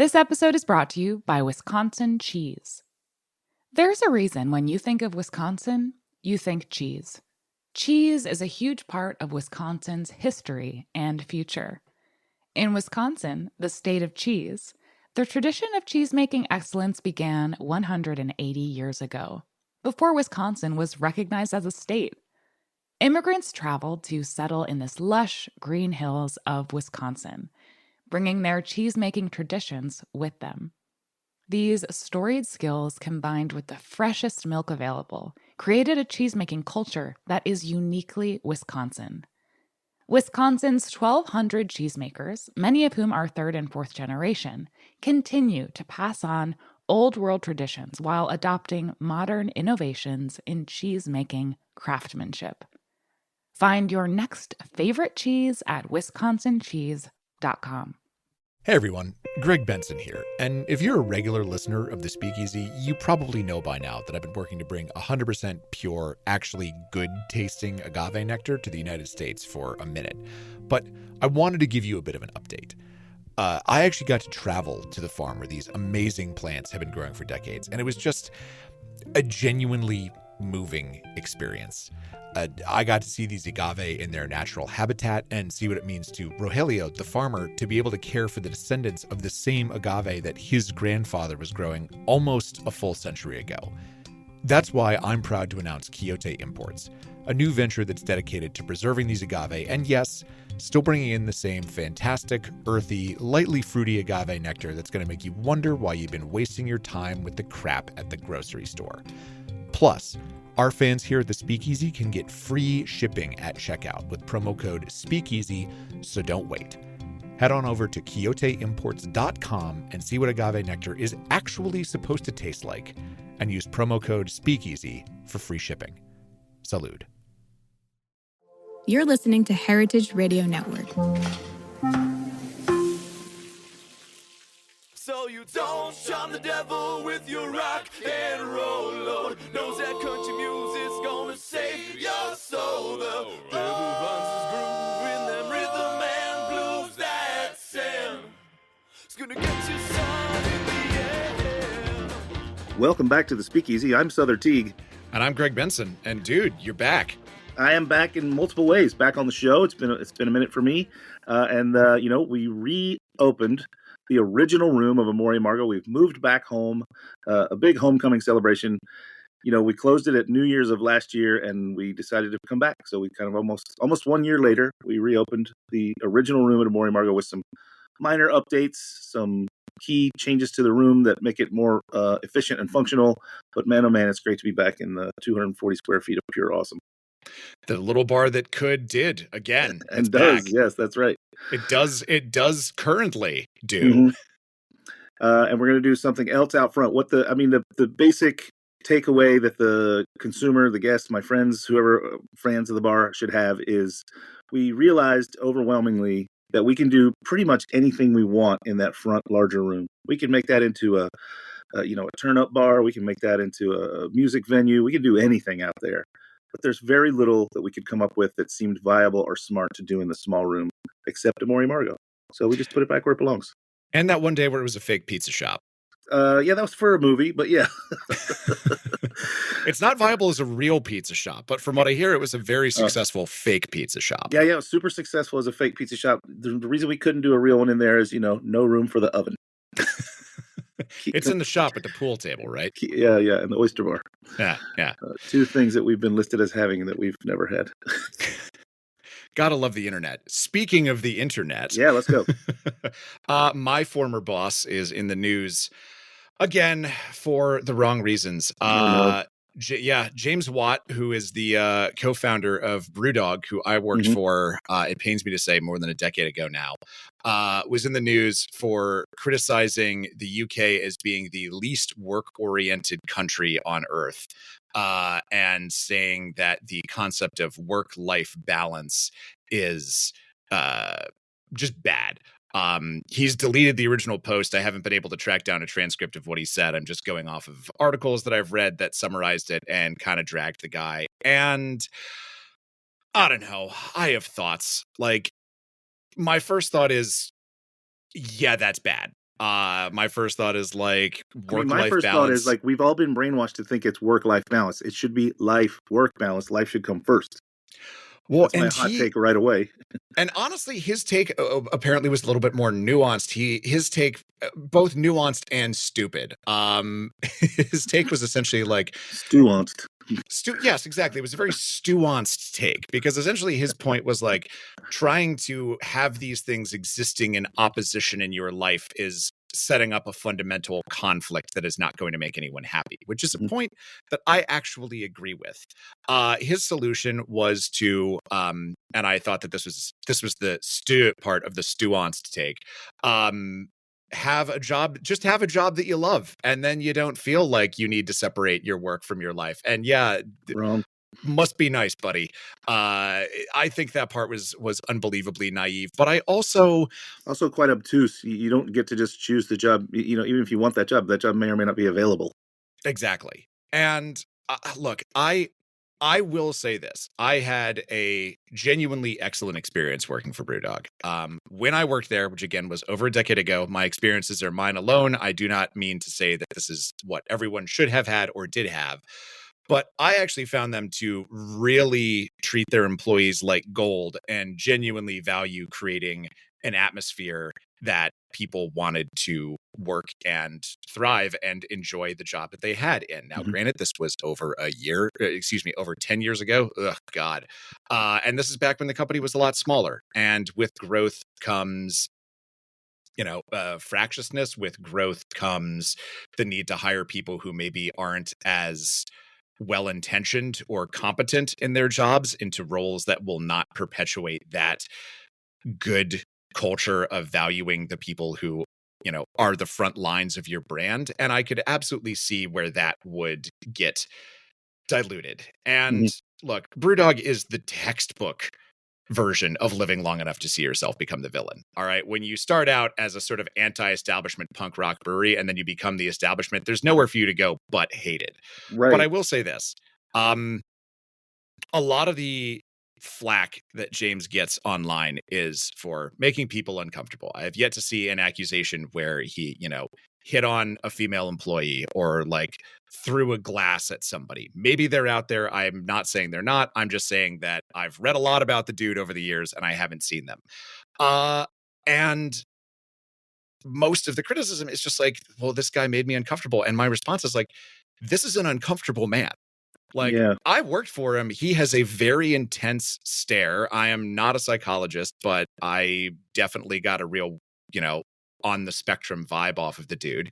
This episode is brought to you by Wisconsin Cheese. There's a reason when you think of Wisconsin, you think cheese. Cheese is a huge part of Wisconsin's history and future. In Wisconsin, the state of cheese, the tradition of cheese-making excellence began 180 years ago, before Wisconsin was recognized as a state. Immigrants traveled to settle in this lush green hills of Wisconsin, bringing their cheese-making traditions with them. These storied skills, combined with the freshest milk available, created a cheese-making culture that is uniquely Wisconsin. Wisconsin's 1,200 cheesemakers, many of whom are third and fourth generation, continue to pass on old-world traditions while adopting modern innovations in cheese-making craftsmanship. Find your next favorite cheese at wisconsincheese.com. Hey everyone, Greg Benson here, and if you're a regular listener of The Speakeasy, you probably know by now that I've been working to bring 100% pure, actually good-tasting agave nectar to the United States for a minute. But I wanted to give you a bit of an update. I actually got to travel to the farm where these amazing plants have been growing for decades, and it was just a genuinely moving experience. I got to see these agave in their natural habitat and see what it means to Rogelio, the farmer, to be able to care for the descendants of the same agave that his grandfather was growing almost a full century ago. That's why I'm proud to announce Quixote Imports, a new venture that's dedicated to preserving these agave and, yes, still bringing in the same fantastic, earthy, lightly fruity agave nectar that's going to make you wonder why you've been wasting your time with the crap at the grocery store. Plus, our fans here at the Speakeasy can get free shipping at checkout with promo code SPEAKEASY, so don't wait. Head on over to quixoteimports.com and see what agave nectar is actually supposed to taste like, and use promo code SPEAKEASY for free shipping. Salud. You're listening to Heritage Radio Network. So you don't shun the devil with your rock and roll load. Knows that country music's gonna save your soul. The devil finds his groove in them rhythm and blues that sing. It's gonna get you sun in the air. Welcome back to the Speakeasy. I'm Sother Teague. And I'm Greg Benson. And dude, you're back. I am back in multiple ways. Back on the show. It's been a minute for me. We reopened the original room of Amor y Amargo. We've moved back home, a big homecoming celebration. We closed it at New Year's of last year, and we decided to come back. So we kind of almost 1 year later, we reopened the original room at Amor y Amargo with some minor updates, some key changes to the room that make it more efficient and functional. But man, oh man, it's great to be back in the 240 square feet of pure awesome. The little bar that did again. And does, back. Yes, that's right. It does currently do. Mm-hmm. And we're going to do something else out front. The basic takeaway that the consumer, the guest, my friends, whoever fans of the bar should have is we realized overwhelmingly that we can do pretty much anything we want in that front larger room. We can make that into a turn-up bar. We can make that into a music venue. We can do anything out there. But there's very little that we could come up with that seemed viable or smart to do in the small room, except Amor y Amargo. So we just put it back where it belongs. And that one day where it was a fake pizza shop. That was for a movie, but yeah. It's not viable as a real pizza shop, but from what I hear, it was a very successful fake pizza shop. Yeah, it was super successful as a fake pizza shop. The reason we couldn't do a real one in there is, no room for the oven. It's in the shop at the pool table, right? Yeah, and the oyster bar. Yeah. Two things that we've been listed as having that we've never had. Gotta love the internet. Speaking of the internet. Yeah, let's go. My former boss is in the news again for the wrong reasons. James Watt, who is the co-founder of Brewdog, who I worked for, it pains me to say, more than a decade ago now, was in the news for criticizing the UK as being the least work-oriented country on earth, and saying that the concept of work-life balance is just bad. He's deleted the original post. I haven't been able to track down a transcript of what he said. I'm just going off of articles that I've read that summarized it and kind of dragged the guy. And I don't know. I have thoughts. Like, my first thought is, yeah, that's bad. My first thought is like I mean, my work-life first thought is balance. like we've all been brainwashed to think it's work-life balance. It should be life-work balance. Life should come first. Well, That's my hot take right away. and honestly, his take apparently was a little bit more nuanced. His take both nuanced and stupid. His take was essentially like Nuanced. yes, exactly. It was a very nuanced take because essentially his point was like trying to have these things existing in opposition in your life is setting up a fundamental conflict that is not going to make anyone happy, which is a point that I actually agree with. His solution was to, and I thought that this was the part of the nuanced take. Have a job, just have a job that you love, and then you don't feel like you need to separate your work from your life. And yeah, Wrong. must be nice, buddy. I think that part was unbelievably naive, but I also quite obtuse. You don't get to just choose the job. You know, even if you want that job may or may not be available. exactly. And look, I will say this. I had a genuinely excellent experience working for Brewdog. When I worked there, which again was over a decade ago, my experiences are mine alone. I do not mean to say that this is what everyone should have had or did have. But I actually found them to really treat their employees like gold and genuinely value creating an atmosphere that people wanted to work and thrive and enjoy the job that they had in. Now, granted, this was over over 10 years ago. Ugh, God. And this is back when the company was a lot smaller. And with growth comes fractiousness. With growth comes the need to hire people who maybe aren't as well-intentioned or competent in their jobs into roles that will not perpetuate that good culture of valuing the people who are the front lines of your brand. And I could absolutely see where that would get diluted. And look, Brewdog is the textbook version of living long enough to see yourself become the villain. All right. When you start out as a sort of anti-establishment punk rock brewery and then you become the establishment, there's nowhere for you to go but hate it. Right. But I will say this. A lot of the flack that James gets online is for making people uncomfortable. I have yet to see an accusation where he, hit on a female employee or like threw a glass at somebody. Maybe they're out there. I'm not saying they're not. I'm just saying that I've read a lot about the dude over the years and I haven't seen them. And most of the criticism is just like, well, this guy made me uncomfortable. And my response is like, this is an uncomfortable man. Like, Yeah. I worked for him. He has a very intense stare. I am not a psychologist, but I definitely got a real, on the spectrum vibe off of the dude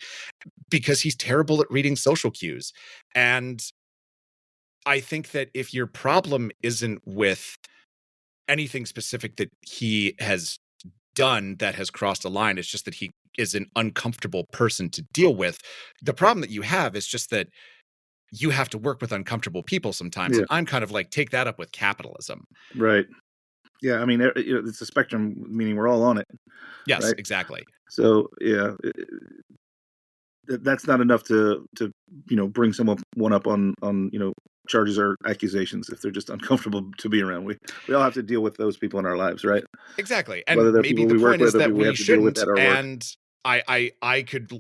because he's terrible at reading social cues. And I think that if your problem isn't with anything specific that he has done that has crossed a line, it's just that he is an uncomfortable person to deal with. The problem that you have is just that you have to work with uncomfortable people sometimes. Yeah. And I'm kind of like, take that up with capitalism. Right. Yeah. I mean, it's a spectrum, meaning we're all on it. Yes, right? exactly. So, yeah, that's not enough to bring someone up on charges or accusations if they're just uncomfortable to be around. We all have to deal with those people in our lives, right? Exactly. And whether they're maybe people the we work point is with or that people we we have to deal with shouldn't. at our work. And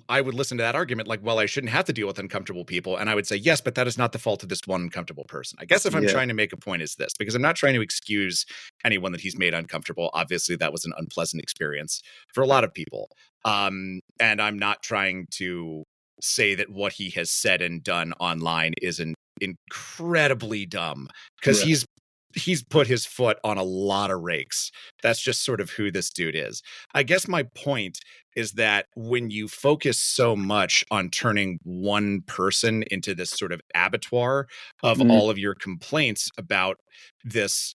I would listen to that argument like, well, I shouldn't have to deal with uncomfortable people. And I would say, yes, but that is not the fault of this one uncomfortable person. I guess if I'm trying to make a point is this, because I'm not trying to excuse anyone that he's made uncomfortable. Obviously, that was an unpleasant experience for a lot of people. And I'm not trying to say that what he has said and done online isn't incredibly dumb, because he's put his foot on a lot of rakes. That's just sort of who this dude is. I guess my point is that when you focus so much on turning one person into this sort of abattoir of all of your complaints about this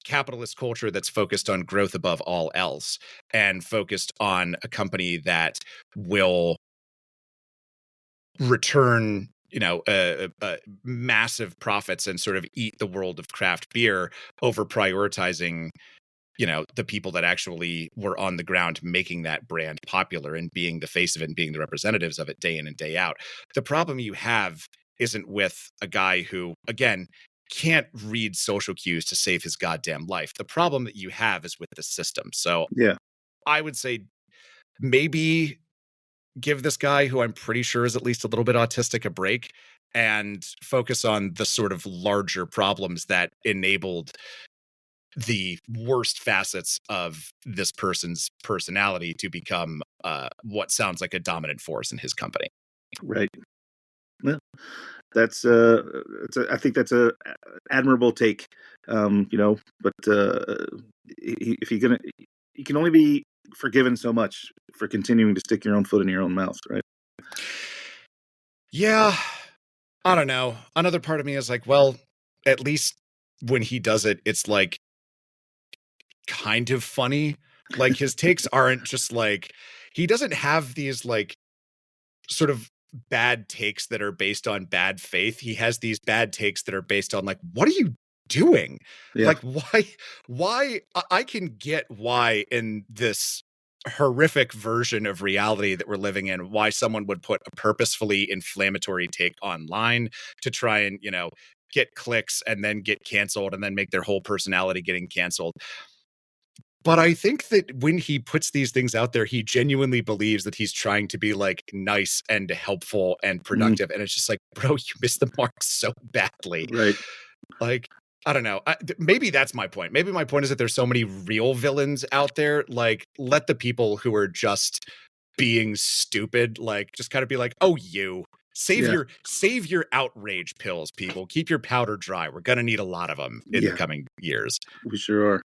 capitalist culture that's focused on growth above all else and focused on a company that will return massive profits and sort of eat the world of craft beer over prioritizing the people that actually were on the ground making that brand popular and being the face of it and being the representatives of it day in and day out. The problem you have isn't with a guy who, again, can't read social cues to save his goddamn life. The problem that you have is with the system. So yeah, I would say maybe give this guy, who I'm pretty sure is at least a little bit autistic, a break and focus on the sort of larger problems that enabled the worst facets of this person's personality to become what sounds like a dominant force in his company. Right. Well, that's I think that's a admirable take. But if he can only be forgiven so much for continuing to stick your own foot in your own mouth, right? Yeah, I don't know. Another part of me is like, well, at least when he does it, it's like kind of funny. Like his takes aren't just like, he doesn't have these like sort of bad takes that are based on bad faith. He has these bad takes that are based on like, what are you doing? Yeah. Like why I can get why in this horrific version of reality that we're living in, why someone would put a purposefully inflammatory take online to try and, get clicks and then get canceled and then make their whole personality getting canceled. But I think that when he puts these things out there, he genuinely believes that he's trying to be like nice and helpful and productive. And it's just like, bro, you missed the mark so badly. Right. Like, I don't know. Maybe that's my point. Maybe my point is that there's so many real villains out there. Like, let the people who are just being stupid, like, just kind of be like, oh, you save your outrage pills, people. Keep your powder dry. We're gonna need a lot of them in the coming years. We sure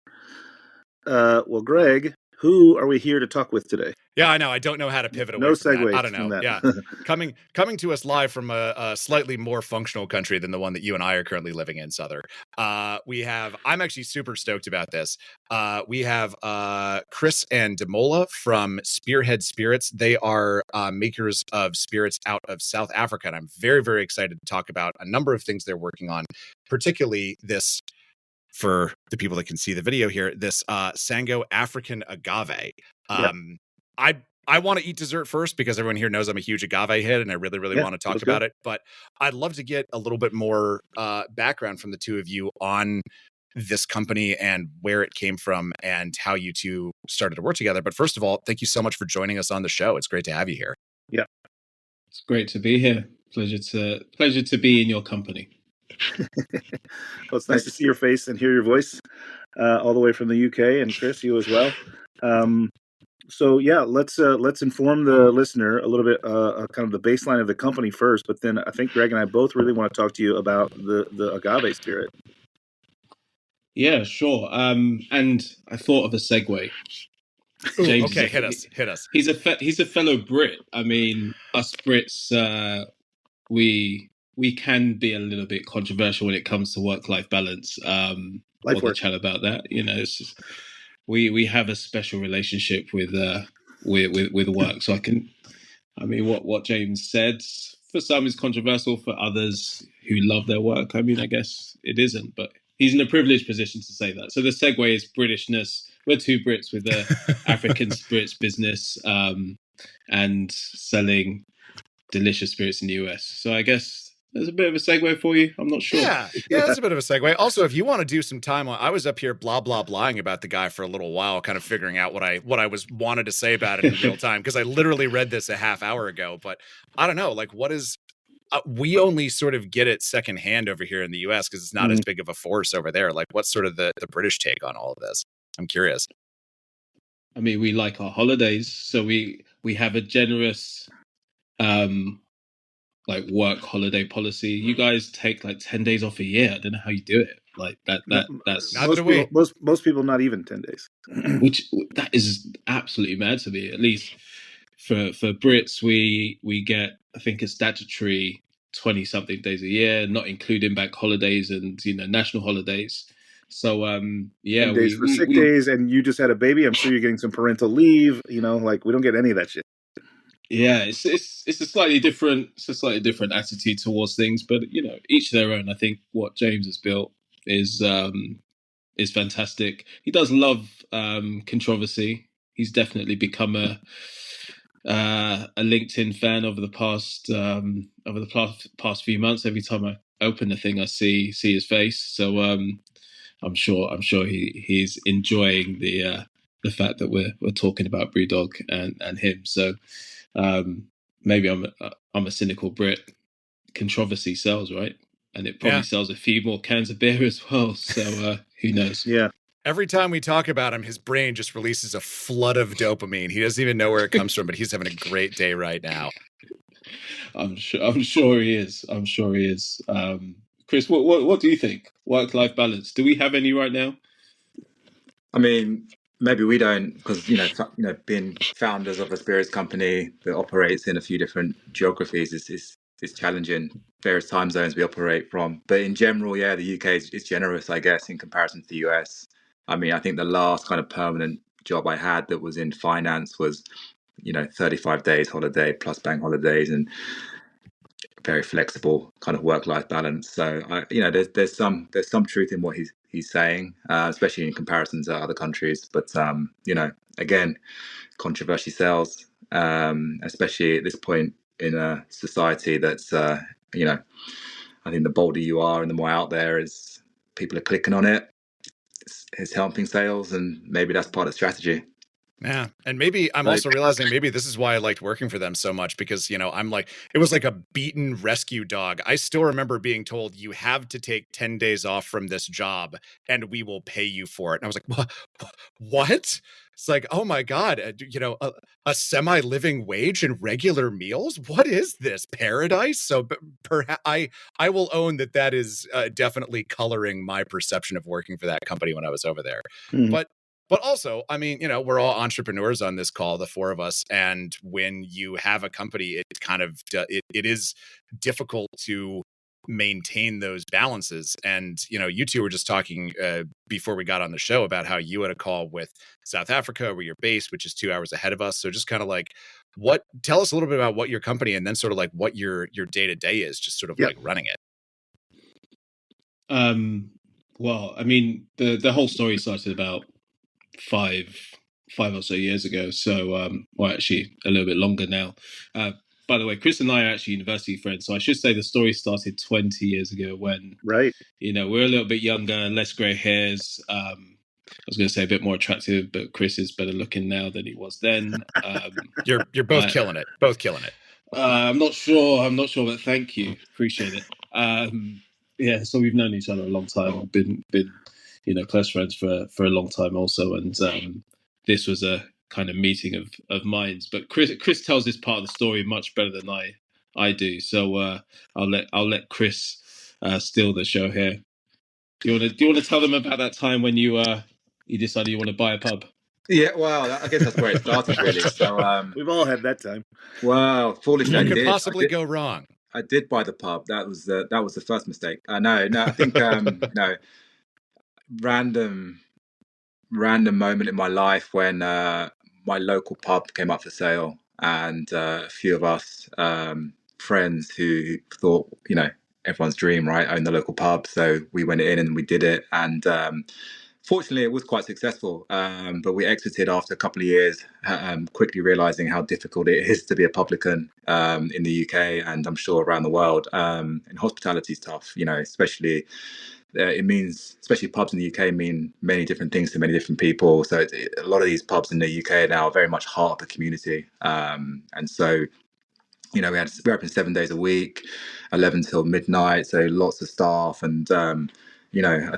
are. Well, Greg, who are we here to talk with today? Yeah, I know. I don't know how to pivot away from that. I don't know. Yeah. Coming to us live from a slightly more functional country than the one that you and I are currently living in, Sother. I'm actually super stoked about this. We have Chris and Damola from Spearhead Spirits. They are makers of spirits out of South Africa. And I'm very, very excited to talk about a number of things they're working on, particularly this, for the people that can see the video here, this Sango African agave. I want to eat dessert first because everyone here knows I'm a huge agave head and I really, really want to talk about it. But I'd love to get a little bit more background from the two of you on this company and where it came from and how you two started to work together. But first of all, thank you so much for joining us on the show. It's great to have you here. Yeah. It's great to be here. Pleasure to be in your company. Well, it's nice to see your face and hear your voice all the way from the UK, and Chris, you as well. So yeah, let's inform the listener a little bit, kind of the baseline of the company first. But then I think Greg and I both really want to talk to you about the agave spirit. Yeah, sure. And I thought of a segue. James, okay, hit us. He's a fellow Brit. I mean, us Brits, we can be a little bit controversial when it comes to work-life balance. We'll chat about that. It's just, we have a special relationship with work. So what James said, for some is controversial, for others who love their work, I guess it isn't. But he's in a privileged position to say that. So the segue is Britishness. We're two Brits with the African spirits business and selling delicious spirits in the US. So I guess there's a bit of a segue for you. I'm not sure. Yeah, that's a bit of a segue. Also, if you want to do some time on, I was up here blahing about the guy for a little while, kind of figuring out what I wanted to say about it in real time, because I literally read this a half hour ago. But I don't know, like, what is? We only sort of get it secondhand over here in the U.S. because it's not as big of a force over there. Like, what's sort of the British take on all of this? I'm curious. We like our holidays, so we have a generous like work holiday policy. You guys take like 10 days off a year. I don't know how you do it. Like that's most people not even 10 days. Which that is absolutely mad to me. At least for Brits, we get, I think, a statutory 20 something days a year, not including bank holidays and national holidays. So 10 days for sick days, and you just had a baby. I'm sure you're getting some parental leave. Like, we don't get any of that shit. Yeah, it's a slightly different attitude towards things, but each their own. I think what James has built is fantastic. He does love controversy. He's definitely become a LinkedIn fan over the past few months. Every time I open the thing, I see his face. So I'm sure he's enjoying the fact that we're talking about Brewdog and him. So Maybe I'm a cynical Brit. Controversy sells, right? And it probably sells a few more cans of beer as well. So who knows? Yeah. Every time we talk about him, his brain just releases a flood of dopamine. He doesn't even know where it comes from, but he's having a great day right now. I'm sure he is. I'm sure he is. Chris, what do you think? Work-life balance. Do we have any right now? I mean, maybe we don't, because being founders of a spirits company that operates in a few different geographies is challenging. Various time zones we operate from, but in general, yeah, the UK is generous, I guess, in comparison to the US. I mean, I think the last kind of permanent job I had that was in finance was 35 days holiday plus bank holidays and very flexible kind of work-life balance. So there's some truth in what he's saying, especially in comparison to other countries. But again, controversy sells, especially at this point in a society that's I think the bolder you are and the more out there is people are clicking on it. It's helping sales, and maybe that's part of the strategy. Yeah. And maybe I'm also realizing maybe this is why I liked working for them so much, because, I'm like, it was like a beaten rescue dog. I still remember being told you have to take 10 days off from this job and we will pay you for it. And I was like, what? It's like, oh my God, a semi-living wage and regular meals? What is this, paradise? So perhaps I will own that is definitely coloring my perception of working for that company when I was over there. Mm-hmm. But also, I mean, we're all entrepreneurs on this call, the four of us. And when you have a company, it's kind of, it is difficult to maintain those balances. And, you two were just talking before we got on the show about how you had a call with South Africa, where you're based, which is 2 hours ahead of us. So just kind of like, tell us a little bit about what your company, and then sort of like what your day-to-day is, just sort of like running it. Well, I mean, the whole story started about five or so years ago. So, well, actually a little bit longer now. By the way, Chris and I are actually university friends. So I should say the story started 20 years ago when, right, we're a little bit younger, less gray hairs. I was going to say a bit more attractive, but Chris is better looking now than he was then. You're both killing it. Both killing it. I'm not sure, but thank you. Appreciate it. Yeah, so we've known each other a long time. Been close friends for a long time also, and this was a kind of meeting of minds. But Chris tells this part of the story much better than I do. So I'll let Chris steal the show here. Do you want to tell them about that time when you decided you want to buy a pub? Yeah, well, I guess that's where it started, really. So we've all had that time. Well, foolishly, what could possibly go wrong? I did buy the pub. That was the first mistake. No, I think no. Random moment in my life when my local pub came up for sale, and a few of us friends who thought everyone's dream, right, own the local pub. So we went in and we did it, and fortunately it was quite successful, but we exited after a couple of years, quickly realizing how difficult it is to be a publican in the UK, and I'm sure around the world. And hospitality is tough, especially it means, especially pubs in the UK mean many different things to many different people. So a lot of these pubs in the UK now are very much heart of the community. And so, we're open 7 days a week, 11 till midnight. So lots of staff. And, I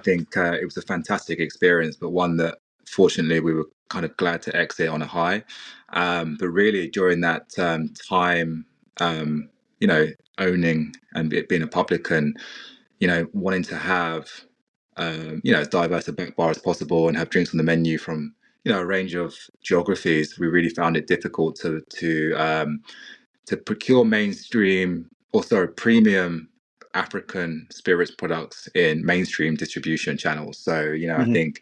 think it was a fantastic experience, but one that fortunately we were kind of glad to exit on a high. But really during that time, owning and being a publican, wanting to have, as diverse a back bar as possible and have drinks on the menu from, a range of geographies, we really found it difficult to procure premium African spirits products in mainstream distribution channels. So, I think,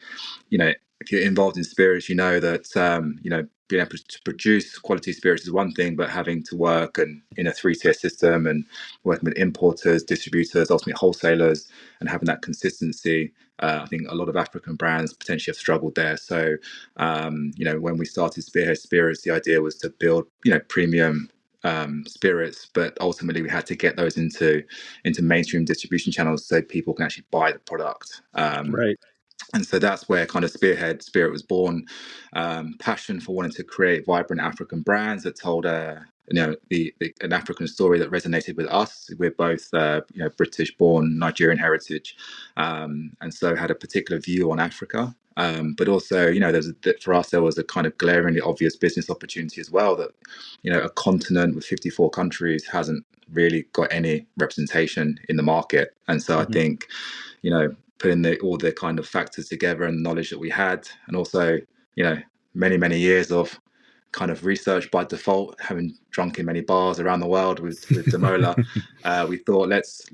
if you're involved in spirits, that, being able to produce quality spirits is one thing, but having to work in a 3-tier system and working with importers, distributors, ultimately wholesalers, and having that consistency, I think a lot of African brands potentially have struggled there. So, when we started Spearhead Spirits, the idea was to build, premium spirits, but ultimately we had to get those into mainstream distribution channels so people can actually buy the product. Right. And so that's where kind of Spearhead Spirit was born. Passion for wanting to create vibrant African brands that told a an African story that resonated with us. We're both British-born, Nigerian heritage, and so had a particular view on Africa. But also, for us, there was a kind of glaringly obvious business opportunity as well, that a continent with 54 countries hasn't really got any representation in the market. And so I think, putting all the kind of factors together and knowledge that we had, and also, many years of kind of research by default, having drunk in many bars around the world with Damola, we thought let's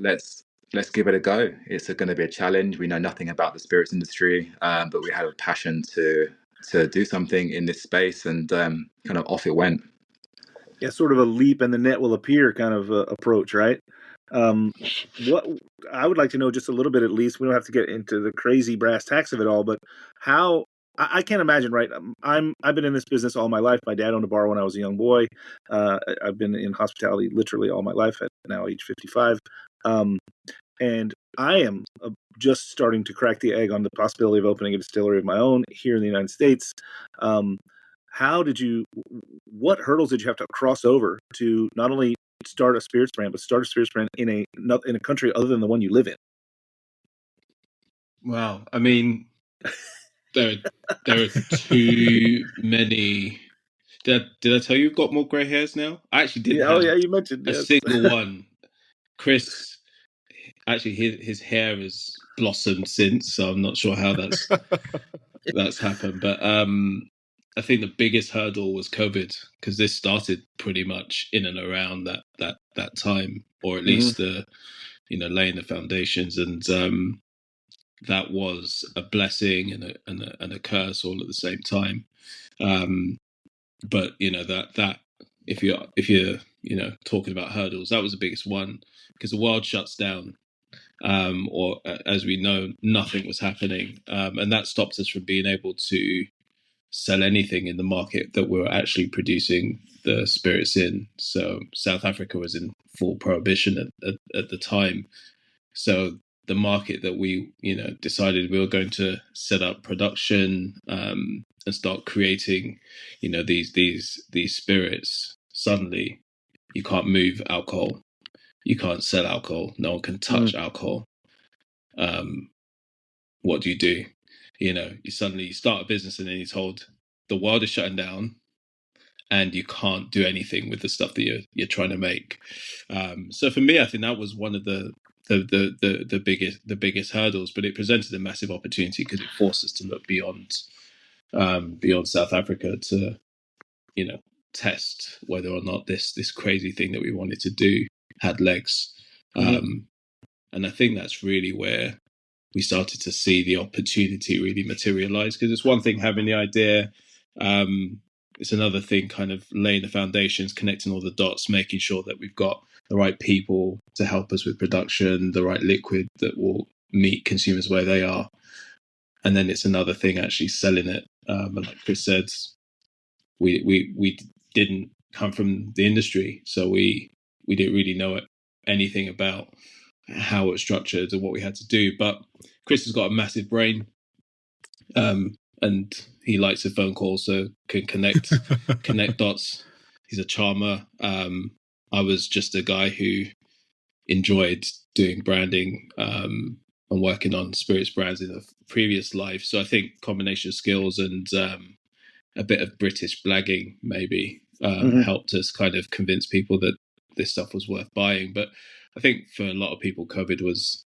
give it a go. It's going to be a challenge. We know nothing about the spirits industry, but we had a passion to do something in this space, and kind of off it went. Yeah, sort of a leap and the net will appear kind of approach, right? What I would like to know, just a little bit at least, we don't have to get into the crazy brass tacks of it all, but how, I can't imagine, right? I've been in this business all my life. My dad owned a bar when I was a young boy. I've been in hospitality literally all my life, at now age 55. And I am just starting to crack the egg on the possibility of opening a distillery of my own here in the United States. What hurdles did you have to cross over to not only start a spirits brand, but start a spirits brand in a country other than the one you live in? Wow. I mean, there are too many. Did I tell you you've got more grey hairs now? I actually didn't have you mentioned a single one. Chris, actually, his hair has blossomed since, so I'm not sure how that's happened. But I think the biggest hurdle was COVID, because this started pretty much in and around that time, or at least laying the foundations, and that was a blessing and a curse all at the same time. But that if you're talking about hurdles, that was the biggest one, because the world shuts down, or as we know, nothing was happening, and that stopped us from being able to sell anything in the market that we were actually producing the spirits in. So South Africa was in full prohibition at the time. So the market that we decided we were going to set up production and start creating these spirits, suddenly you can't move alcohol, you can't sell alcohol, no one can touch alcohol. What do? You suddenly start a business and then you're told the world is shutting down and you can't do anything with the stuff that you're trying to make. So for me, I think that was one of the biggest hurdles, but it presented a massive opportunity because it forced us to look beyond South Africa to test whether or not this crazy thing that we wanted to do had legs. And I think that's really where we started to see the opportunity really materialize, because it's one thing having the idea, it's another thing kind of laying the foundations, connecting all the dots, making sure that we've got the right people to help us with production, the right liquid that will meet consumers where they are. And then it's another thing actually selling it. And like Chris said, we didn't come from the industry, so we didn't really know anything about how it was structured and what we had to do. But Chris has got a massive brain, and he likes a phone call, so can connect dots. He's a charmer. I was just a guy who enjoyed doing branding and working on spirits brands in a previous life. So I think combination of skills and a bit of British blagging maybe helped us kind of convince people that this stuff was worth buying. But I think for a lot of people, COVID was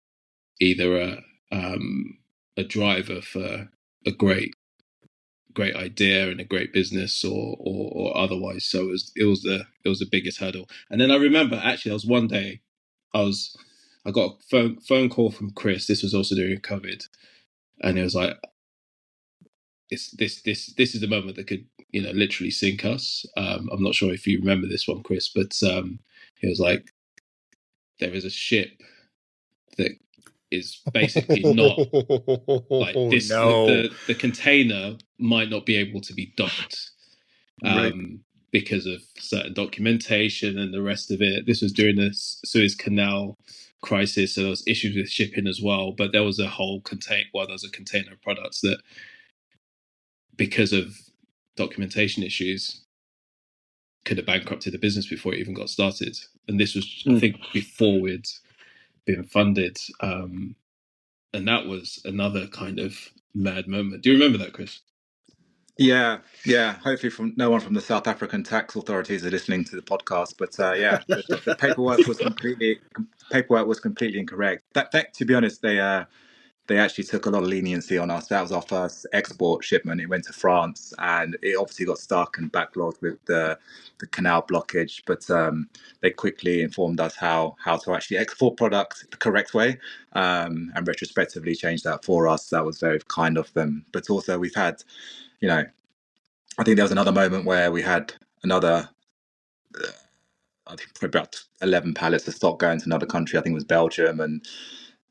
either a driver for a great idea and a great business, or otherwise. So it was the biggest hurdle. And then I remember actually, there was one day I got a phone call from Chris. This was also during COVID, and it was like, this is the moment that could literally sink us. I'm not sure if you remember this one, Chris, but it was like, there is a ship that is basically not like this. No. The container might not be able to be docked because of certain documentation and the rest of it. This was during the Suez Canal crisis, so there was issues with shipping as well. But there was a whole there was a container of products that, because of documentation issues, could have bankrupted the business before it even got started. And this was, I think, before we'd been funded. And that was another kind of mad moment. Do you remember that, Chris? Yeah. Hopefully, from no one from the South African tax authorities are listening to the podcast. But the paperwork was completely incorrect. That to be honest, they actually took a lot of leniency on us. That was our first export shipment. It went to France, and it obviously got stuck and backlogged with the canal blockage. But they quickly informed us how to actually export products the correct way, and retrospectively changed that for us. That was very kind of them. But also, we've had, I think there was another moment where we had another, I think probably about 11 pallets of stock going to another country. I think it was Belgium, and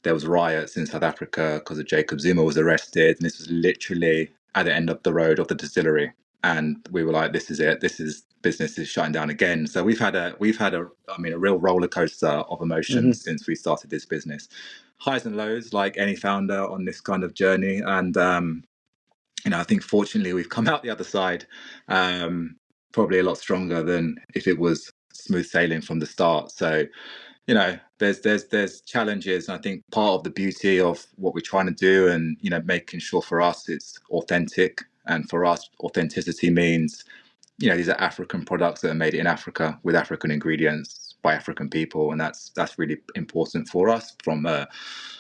there was riots in South Africa because of Jacob Zuma was arrested, and this was literally at the end of the road of the distillery. And we were like, "This is it. Business is shutting down again." So we've had a real roller coaster of emotions since we started this business, highs and lows, like any founder on this kind of journey. And I think fortunately we've come out the other side, probably a lot stronger than if it was smooth sailing from the start. So there's challenges, and I think part of the beauty of what we're trying to do, and making sure for us it's authentic, and for us authenticity means these are African products that are made in Africa with African ingredients by African people, and that's really important for us from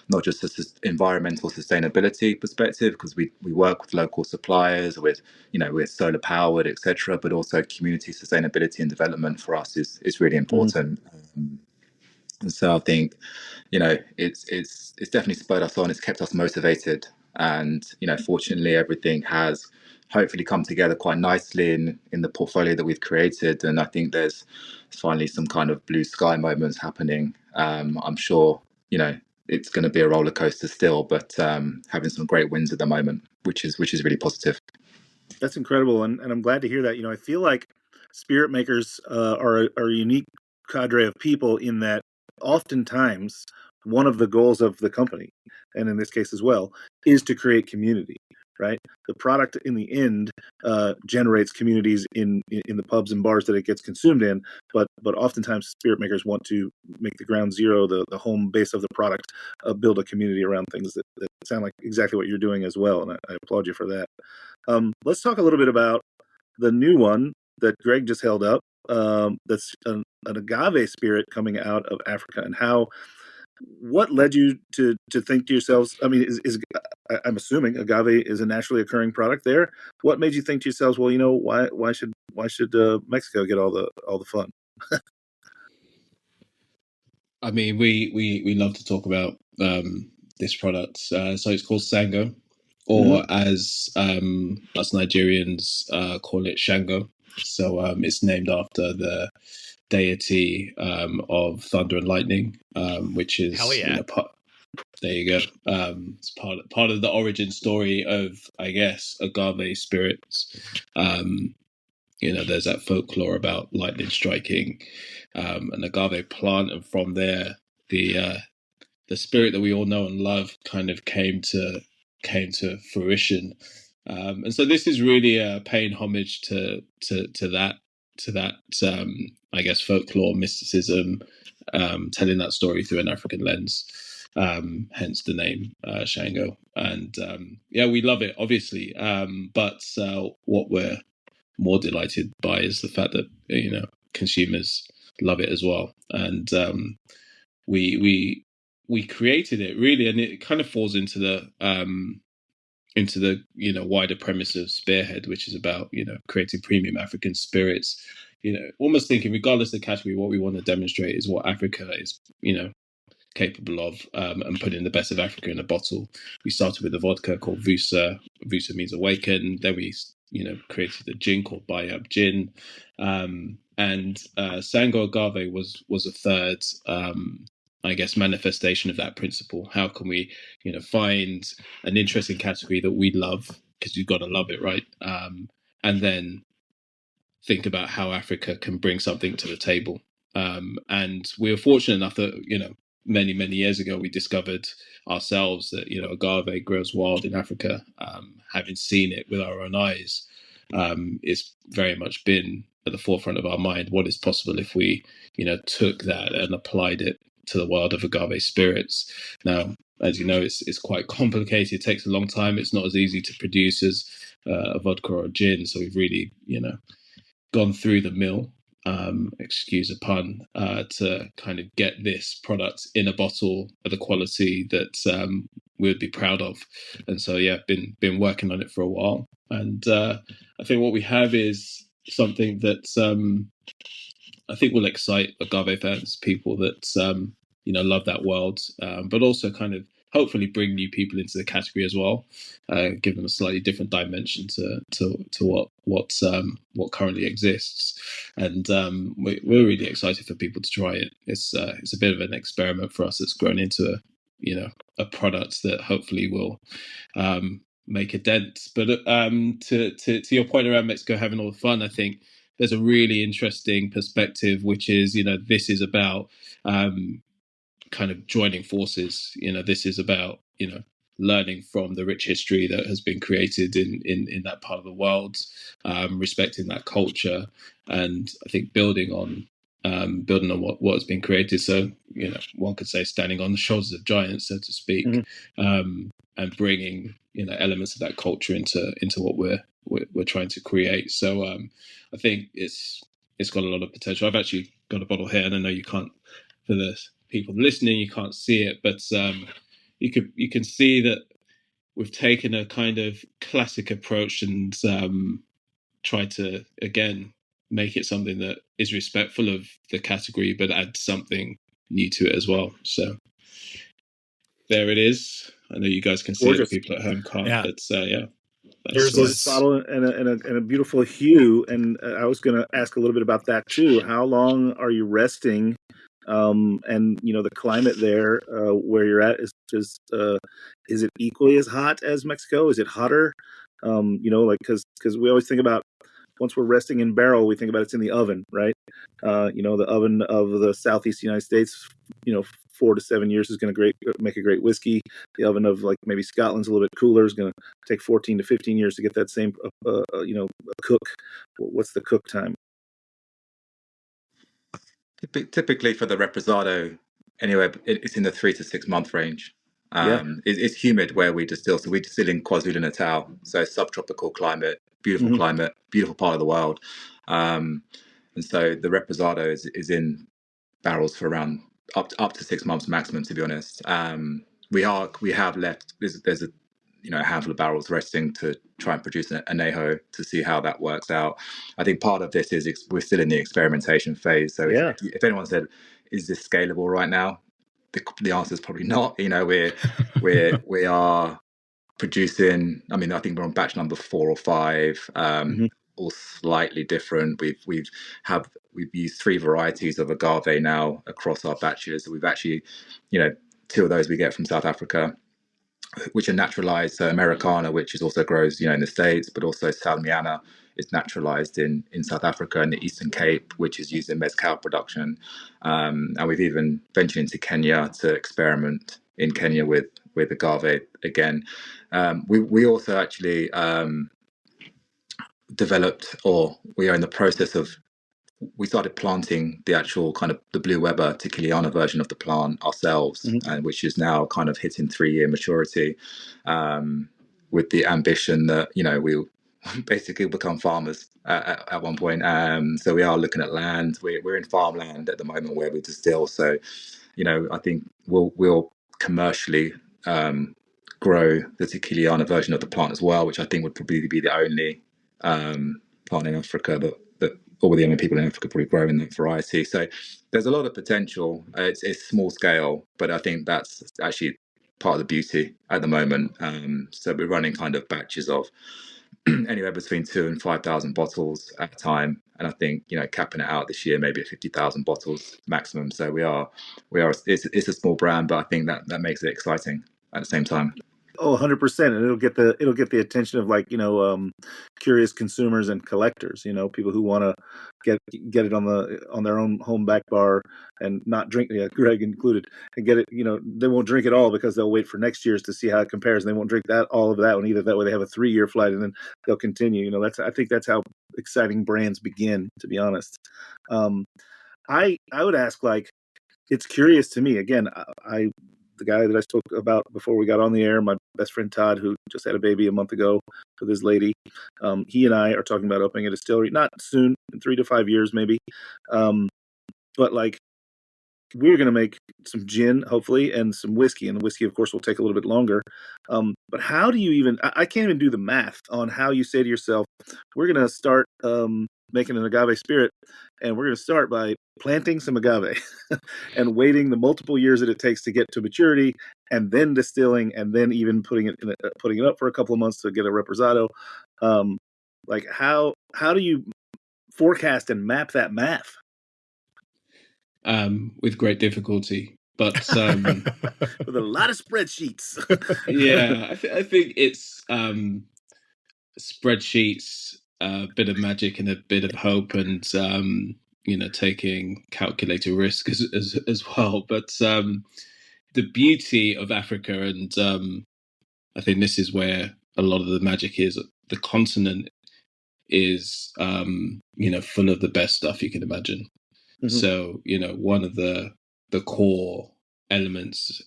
not just an environmental sustainability perspective, because we work with local suppliers, with with solar powered, etc., but also community sustainability and development for us is really important. And so I think, it's definitely spurred us on. It's kept us motivated, and fortunately, everything has hopefully come together quite nicely in the portfolio that we've created. And I think there's finally some kind of blue sky moments happening. I'm sure it's going to be a roller coaster still, but having some great wins at the moment, which is really positive. That's incredible, and I'm glad to hear that. I feel like spirit makers are a unique cadre of people in that oftentimes one of the goals of the company, and in this case as well, is to create community, right? The product in the end generates communities in the pubs and bars that it gets consumed in, but oftentimes spirit makers want to make the ground zero, the home base of the product, build a community around things that sound like exactly what you're doing as well, and I applaud you for that. Let's talk a little bit about the new one that Greg just held up. That's an agave spirit coming out of Africa, and what led you to think to yourselves? I mean, I'm assuming agave is a naturally occurring product there. What made you think to yourselves, well, why should Mexico get all the fun? I mean, we love to talk about this product. So it's called Sango, or as us Nigerians call it, Shango. So it's named after the deity of thunder and lightning, which is there you go. It's part of the origin story of, I guess, agave spirits. There's that folklore about lightning striking an agave plant, and from there, the spirit that we all know and love kind of came to fruition. And so this is really paying homage to that I guess folklore, mysticism, telling that story through an African lens. Hence the name Shango. And we love it, obviously. But what we're more delighted by is the fact that consumers love it as well. And we created it really, and it kind of falls into the wider premise of Spearhead, which is about creating premium African spirits. Almost thinking, regardless of the category, what we want to demonstrate is what Africa is capable of, and putting the best of Africa in a bottle. We started with a vodka called Vusa. Vusa means awaken. Then we created a gin called Bayab Gin, and Sango Agave was a third I guess manifestation of that principle. How can we find an interesting category that we love, because you've got to love it, right? And then think about how Africa can bring something to the table. And we were fortunate enough that many years ago we discovered ourselves that agave grows wild in Africa. Having seen it with our own eyes, it's very much been at the forefront of our mind. What is possible if we, took that and applied it to the world of agave spirits? Now, as you know, it's quite complicated. It takes a long time. It's not as easy to produce as a vodka or a gin. So we've really, gone through the mill, excuse a pun, to kind of get this product in a bottle at a quality that we would be proud of. And so, yeah, been working on it for a while. And I think what we have is something that I think will excite agave fans, people that love that world, but also kind of hopefully bring new people into the category as well, give them a slightly different dimension to what currently exists. And we're really excited for people to try it. It's a bit of an experiment for us that's grown into a product that hopefully will make a dent. But to your point around Mexico having all the fun, I think there's a really interesting perspective, which is, this is about kind of joining forces. This is about, learning from the rich history that has been created in that part of the world, respecting that culture, and I think building on what has been created. So, one could say standing on the shoulders of giants, so to speak, and bringing, elements of that culture into what we're trying to create. So I think it's got a lot of potential. I've actually got a bottle here, and I know you can't, for the people listening, you can't see it, but you can see that we've taken a kind of classic approach and tried to again make it something that is respectful of the category, but add something new to it as well. So there it is. I know you guys can see it, people at home can't, but yeah. There's this bottle and a beautiful hue, and I was going to ask a little bit about that too. How long are you resting? And the climate there where you're at is it equally as hot as Mexico? Is it hotter? Because we always think about, once we're resting in barrel, we think about it's in the oven, right? The oven of the Southeast United States, 4 to 7 years is going to make a great whiskey. The oven of like maybe Scotland's a little bit cooler, is going to take 14 to 15 years to get that same, cook. What's the cook time? Typically for the Reposado, anyway, it's in the 3 to 6 month range. It's humid where we distill. So we distill in KwaZulu-Natal, so subtropical climate, beautiful climate, beautiful part of the world. And so the Reposado is in barrels for around up to 6 months maximum, to be honest. We have left, there's a handful of barrels resting to try and produce an añejo to see how that works out. I think part of this is we're still in the experimentation phase. So if anyone said, is this scalable right now? The answer is probably not. We are producing, I think we're on batch number 4 or 5, all slightly different. We've used 3 varieties of agave now across our batches. We've actually, 2 of those we get from South Africa, which are naturalized. So Americana, which is also grows, in the States, but also Salmiana is naturalized in South Africa and the Eastern Cape, which is used in mezcal production. And we've even ventured into Kenya to experiment in Kenya with agave again. We also actually developed, or we are in the process of, we started planting the actual kind of the Blue Weber Tequiliana version of the plant ourselves, which is now kind of hitting 3-year maturity, with the ambition that, we'll basically become farmers at one point. So we are looking at land. We're in farmland at the moment where we distill. So, I think we'll commercially grow the Tequiliana version of the plant as well, which I think would probably be the only plant in Africa that all the only people in Africa probably grow in that variety. So there's a lot of potential. It's small scale, but I think that's actually part of the beauty at the moment. So we're running kind of batches of anywhere between 2,000 and 5,000 bottles at a time, and I think capping it out this year maybe at 50,000 bottles maximum. So we are. It's a small brand, but I think that makes it exciting at the same time. Oh, 100%. And it'll get the attention of, like, curious consumers and collectors, people who want to get it on their own home back bar and not drink, yeah, Greg included, and get it, they won't drink it all because they'll wait for next year's to see how it compares. And they won't drink all of that one either. That way they have a 3-year flight and then they'll continue. I think that's how exciting brands begin, to be honest. I would ask, like, it's curious to me, again, the guy that I spoke about before we got on the air, my best friend Todd, who just had a baby a month ago with his lady, he and I are talking about opening a distillery, not soon, in 3 to 5 years maybe. But, like, we're going to make some gin, hopefully, and some whiskey. And the whiskey, of course, will take a little bit longer. But how do you even, I can't even do the math on how you say to yourself, we're going to start making an agave spirit, and we're going to start by planting some agave and waiting the multiple years that it takes to get to maturity, and then distilling, and then even putting it up for a couple of months to get a reposado. Like, how do you forecast and map that math? With great difficulty, but with a lot of spreadsheets. Yeah, I think it's spreadsheets, a bit of magic and a bit of hope, and taking calculated risk as well. But the beauty of Africa, and I think this is where a lot of the magic is. The continent is full of the best stuff you can imagine. Mm-hmm. So one of the core elements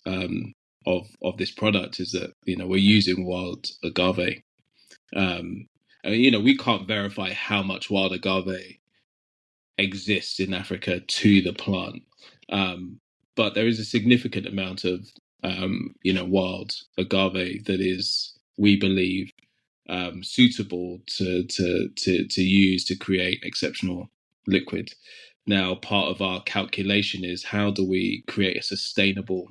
of this product is that we're using wild agave. We can't verify how much wild agave exists in Africa to the plant, but there is a significant amount of wild agave that is, we believe, suitable to use to create exceptional liquid. Now, part of our calculation is, how do we create a sustainable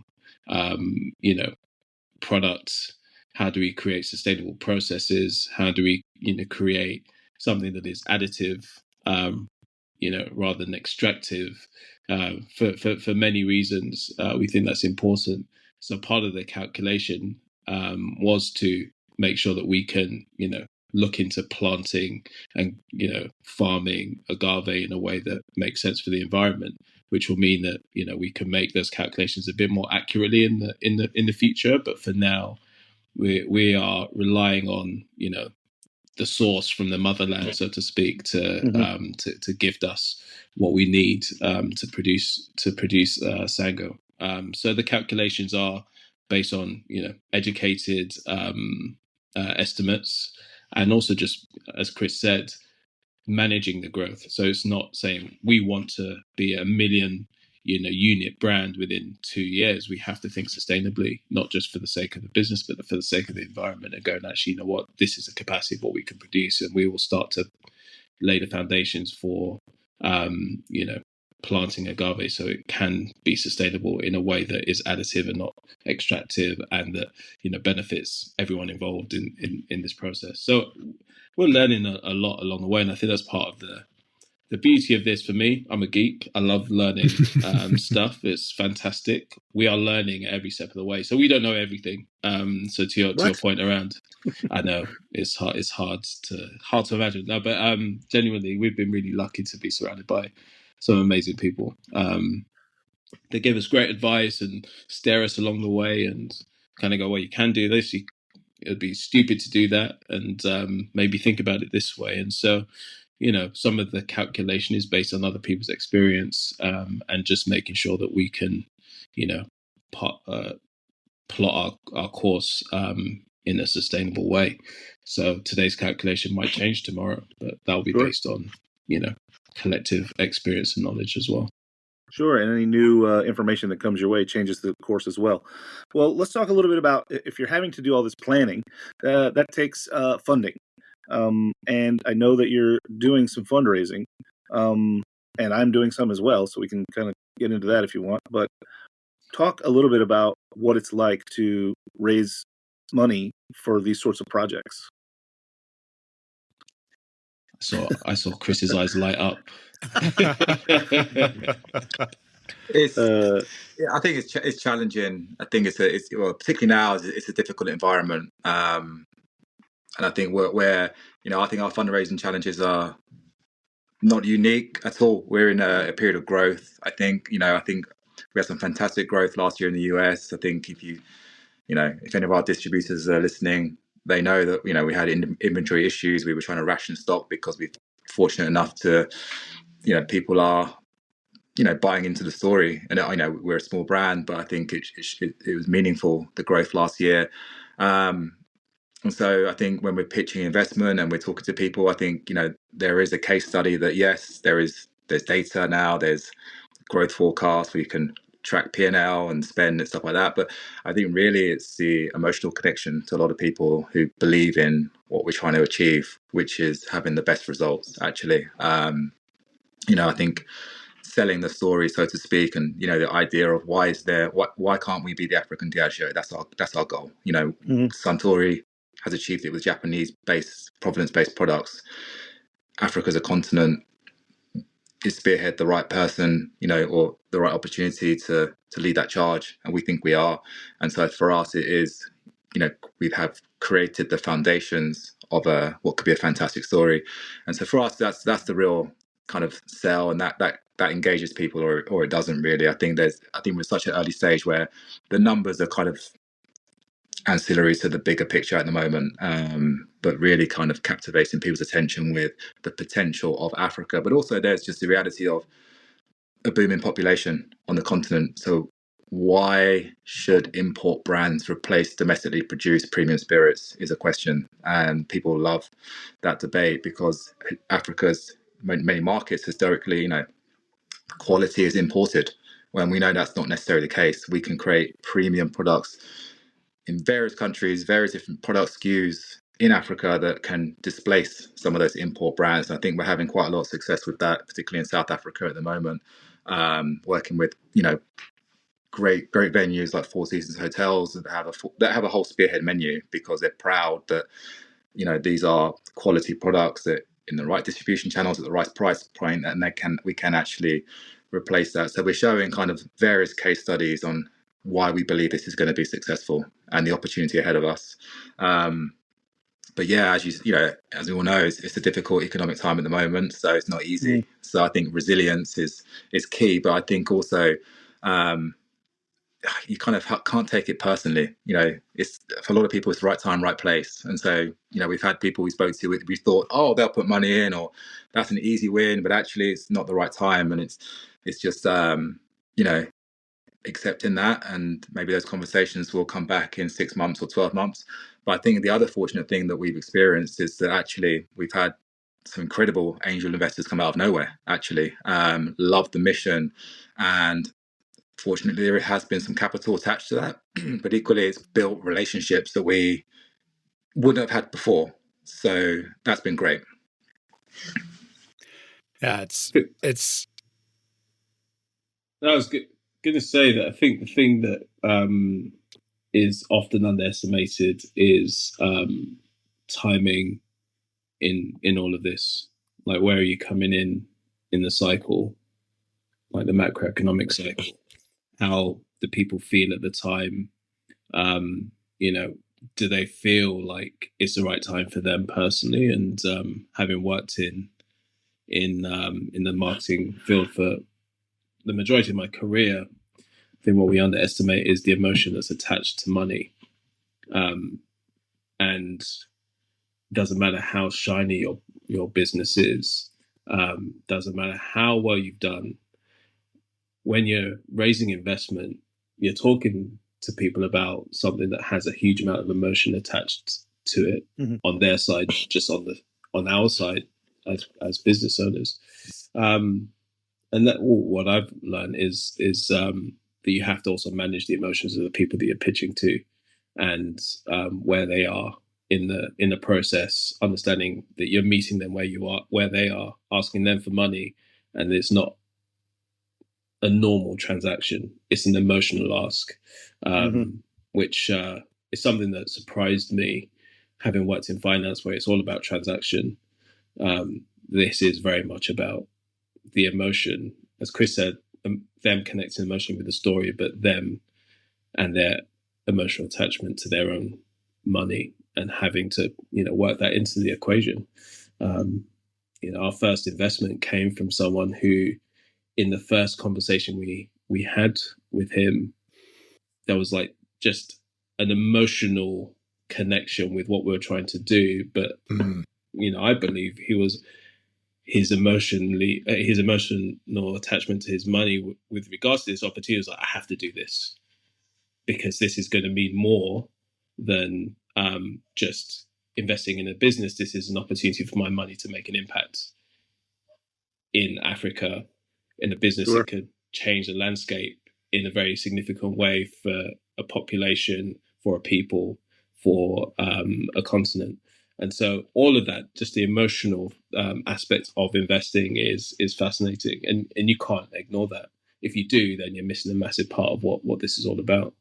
product? How do we create sustainable processes? How do we create something that is additive rather than extractive? For many reasons, we think that's important. So part of the calculation was to make sure that we can look into planting and farming agave in a way that makes sense for the environment, which will mean that we can make those calculations a bit more accurately in the future. But for now, we are relying on the source from the motherland, so to speak, to gift us what we need to produce Sango. So the calculations are based on educated estimates, and also, just as Chris said, managing the growth. So it's not saying we want to be a 1 million unit brand within 2 years. We have to think sustainably, not just for the sake of the business, but for the sake of the environment, and go, and actually, what, this is a capacity of what we can produce, and we will start to lay the foundations for planting agave so it can be sustainable in a way that is additive and not extractive, and that benefits everyone involved in this process. So we're learning a lot along the way, and I think that's part of the beauty of this. For me, I'm a geek. I love learning stuff. It's fantastic. We are learning every step of the way, so we don't know everything. So to your point around, I know it's hard to imagine. No, but genuinely, we've been really lucky to be surrounded by some amazing people. They give us great advice and steer us along the way, and kind of go, well, you can do this. It'd be stupid to do that, and maybe think about it this way. And so, some of the calculation is based on other people's experience, and just making sure that we can, plot our course in a sustainable way. So today's calculation might change tomorrow, but that'll be based on, collective experience and knowledge as well. Sure, and any new information that comes your way changes the course as well. Well, let's talk a little bit about, if you're having to do all this planning, that takes funding. And I know that you're doing some fundraising, and I'm doing some as well, so we can kind of get into that if you want. But talk a little bit about what it's like to raise money for these sorts of projects. I saw Chris's eyes light up. It's, I think it's challenging. I think it's well, particularly now, it's a difficult environment. And I think we're I think our fundraising challenges are not unique at all. We're in a period of growth. I think we had some fantastic growth last year in the US. I think if any of our distributors are listening, they know that we had inventory issues. We were trying to ration stock because we're fortunate enough to people are buying into the story. And I know we're a small brand, but I think it was meaningful, the growth last year. And so I think when we're pitching investment and we're talking to people, I think there is a case study that yes, there's data now, there's growth forecasts where you can track P&L and spend and stuff like that. But I think really it's the emotional connection to a lot of people who believe in what we're trying to achieve, which is having the best results actually. I think selling the story, so to speak, and the idea of why can't we be the African Diageo? That's our goal. Suntory has achieved it with Japanese-based, provenance-based products. Africa's a continent. Is Spearhead the right person, or the right opportunity to lead that charge? And we think we are. And so for us, it is, we have created the foundations of what could be a fantastic story. And so for us, that's the real kind of sell, and that engages people, or it doesn't really. I think we're such an early stage where the numbers are kind of ancillary to the bigger picture at the moment, but really kind of captivating people's attention with the potential of Africa. But also there's just the reality of a booming population on the continent. So why should import brands replace domestically produced premium spirits is a question. And people love that debate because Africa's many markets historically, quality is imported, when we know that's not necessarily the case. We can create premium products in various countries, various different product SKUs in Africa that can displace some of those import brands. And I think we're having quite a lot of success with that, particularly in South Africa at the moment, working with great venues like Four Seasons hotels that have a whole Spearhead menu because they're proud that these are quality products that in the right distribution channels at the right price point, and we can actually replace that. So we're showing kind of various case studies on why we believe this is going to be successful and the opportunity ahead of us. But yeah, as we all know, it's a difficult economic time at the moment, so it's not easy. So I think resilience is key, but I think also you kind of can't take it personally. It's for a lot of people, it's the right time, right place. And so we've had people we spoke to, we thought, oh, they'll put money in, or that's an easy win, but actually it's not the right time. And it's just accepting that, and maybe those conversations will come back in 6 months or 12 months. But I think the other fortunate thing that we've experienced is that actually we've had some incredible angel investors come out of nowhere, actually love the mission, and fortunately there has been some capital attached to that, but equally it's built relationships that we wouldn't have had before. So that's been great. Yeah, it's I was going to say that I think the thing that is often underestimated is timing in all of this. Like, where are you coming in the cycle, like the macroeconomic cycle? How do people feel at the time? Do they feel like it's the right time for them personally? And having worked in the marketing field for the majority of my career, I think what we underestimate is the emotion that's attached to money. And doesn't matter how shiny your business is, doesn't matter how well you've done. When you're raising investment, you're talking to people about something that has a huge amount of emotion attached to it on their side, just on our side as business owners. And that what I've learned is that you have to also manage the emotions of the people that you're pitching to, and where they are in the process, understanding that you're meeting them where they are, asking them for money, and it's not a normal transaction. It's an emotional ask, which is something that surprised me, having worked in finance where it's all about transaction. This is very much about the emotion. As Chris said, them connecting emotionally with the story, but them and their emotional attachment to their own money and having to, work that into the equation. Our first investment came from someone who, in the first conversation we had with him, there was like just an emotional connection with what we were trying to do. But I believe his emotional attachment to his money with regards to this opportunity was like, I have to do this because this is going to mean more than just investing in a business. This is an opportunity for my money to make an impact in Africa, in a business that could change the landscape in a very significant way for a population, for a people, for a continent. And so all of that, just the emotional aspect of investing is fascinating. And you can't ignore that. If you do, then you're missing a massive part of what this is all about.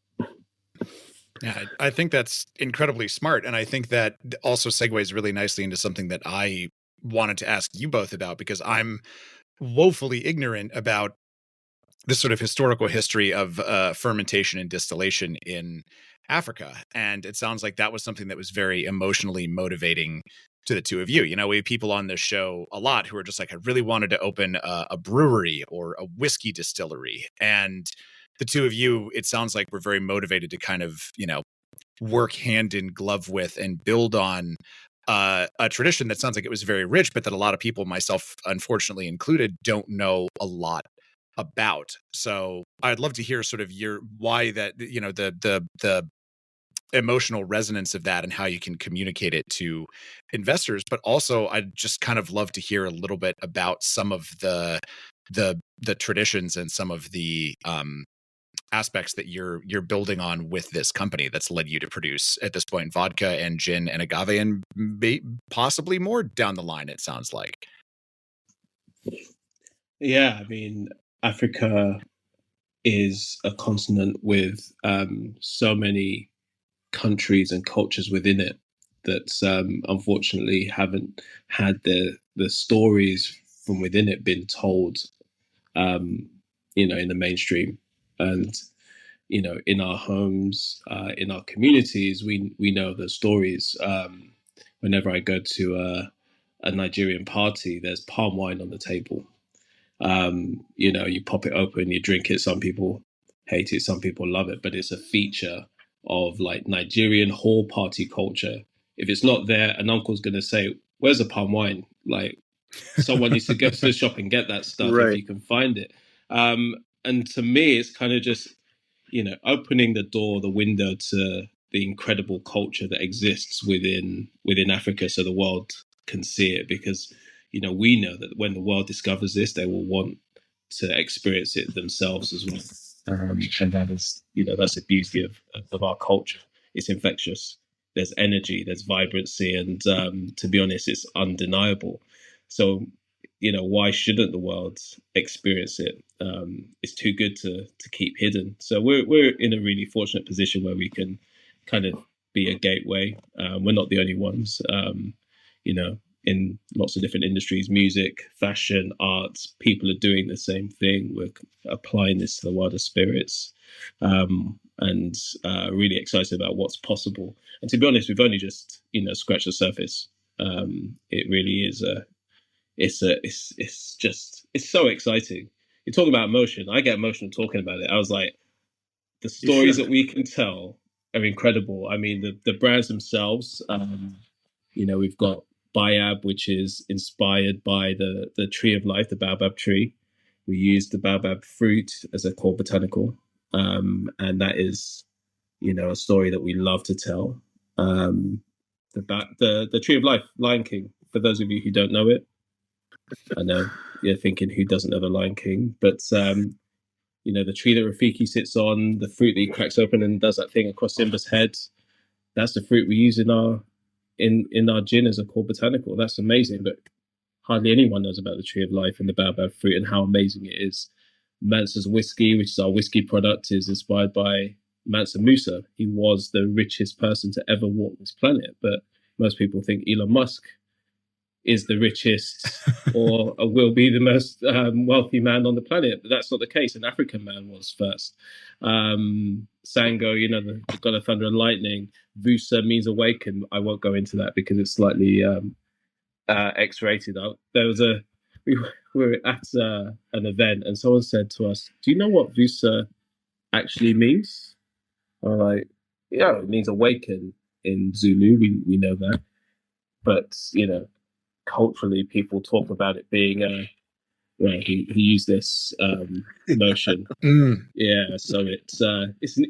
Yeah, I think that's incredibly smart. And I think that also segues really nicely into something that I wanted to ask you both about, because I'm woefully ignorant about this sort of historical history of fermentation and distillation in Africa. And it sounds like that was something that was very emotionally motivating to the two of you. We have people on this show a lot who are just like, I really wanted to open a brewery or a whiskey distillery. And the two of you, it sounds like, we're very motivated to kind of, work hand in glove with and build on a tradition that sounds like it was very rich, but that a lot of people, myself unfortunately included, don't know a lot about. So I'd love to hear sort of why that, the emotional resonance of that and how you can communicate it to investors. But also I'd just kind of love to hear a little bit about some of the traditions and some of the aspects that you're building on with this company that's led you to produce at this point vodka and gin and agave and possibly more down the line, it sounds like. Yeah, I mean, Africa is a continent with so many countries and cultures within it that unfortunately haven't had the stories from within it been told, in the mainstream. And in our homes, in our communities, we know the stories. Whenever I go to a Nigerian party, there's palm wine on the table. You pop it open, you drink it. Some people hate it, some people love it, but it's a feature of like Nigerian hall party culture. If it's not there, an uncle's going to say, where's the palm wine? Like, someone needs to go to the shop and get that stuff if you can find it. And to me, it's kind of just, opening the door, the window to the incredible culture that exists within Africa, so the world can see it. Because we know that when the world discovers this, they will want to experience it themselves as well. And that is, that's the beauty of our culture. It's infectious. There's energy, there's vibrancy, and to be honest, it's undeniable. So, why shouldn't the world experience it? It's too good to keep hidden. So we're in a really fortunate position where we can kind of be a gateway. We're not the only ones. In lots of different industries, music, fashion, arts, people are doing the same thing. We're applying this to the world of spirits, and really excited about what's possible. And to be honest, we've only just, scratched the surface. It really is it's so exciting. You're talking about emotion. I get emotional talking about it. I was like, the stories that we can tell are incredible. I mean, the brands themselves, we've got Bayab, which is inspired by the tree of life, the baobab tree. We use the baobab fruit as a core botanical. And that is, a story that we love to tell. The tree of life, Lion King, for those of you who don't know it. I know you're thinking, who doesn't know the Lion King? But, the tree that Rafiki sits on, the fruit that he cracks open and does that thing across Simba's head, that's the fruit we use in our gin as a core botanical. That's amazing, but hardly anyone knows about the tree of life and the baobab fruit and how amazing it is. Mansa's whiskey, which is our whiskey product, is inspired by Mansa Musa. He was the richest person to ever walk this planet, but most people think Elon Musk is the richest or will be the most wealthy man on the planet. But that's not the case. An African man was first. Sango, the god of thunder and lightning. Vusa means awaken. I won't go into that because it's slightly X-rated. We were at an event and someone said to us, "Do you know what Vusa actually means?" I'm like, "Yeah, it means awaken in Zulu. We know that, but culturally, people talk about it being he used this notion. Yeah, so it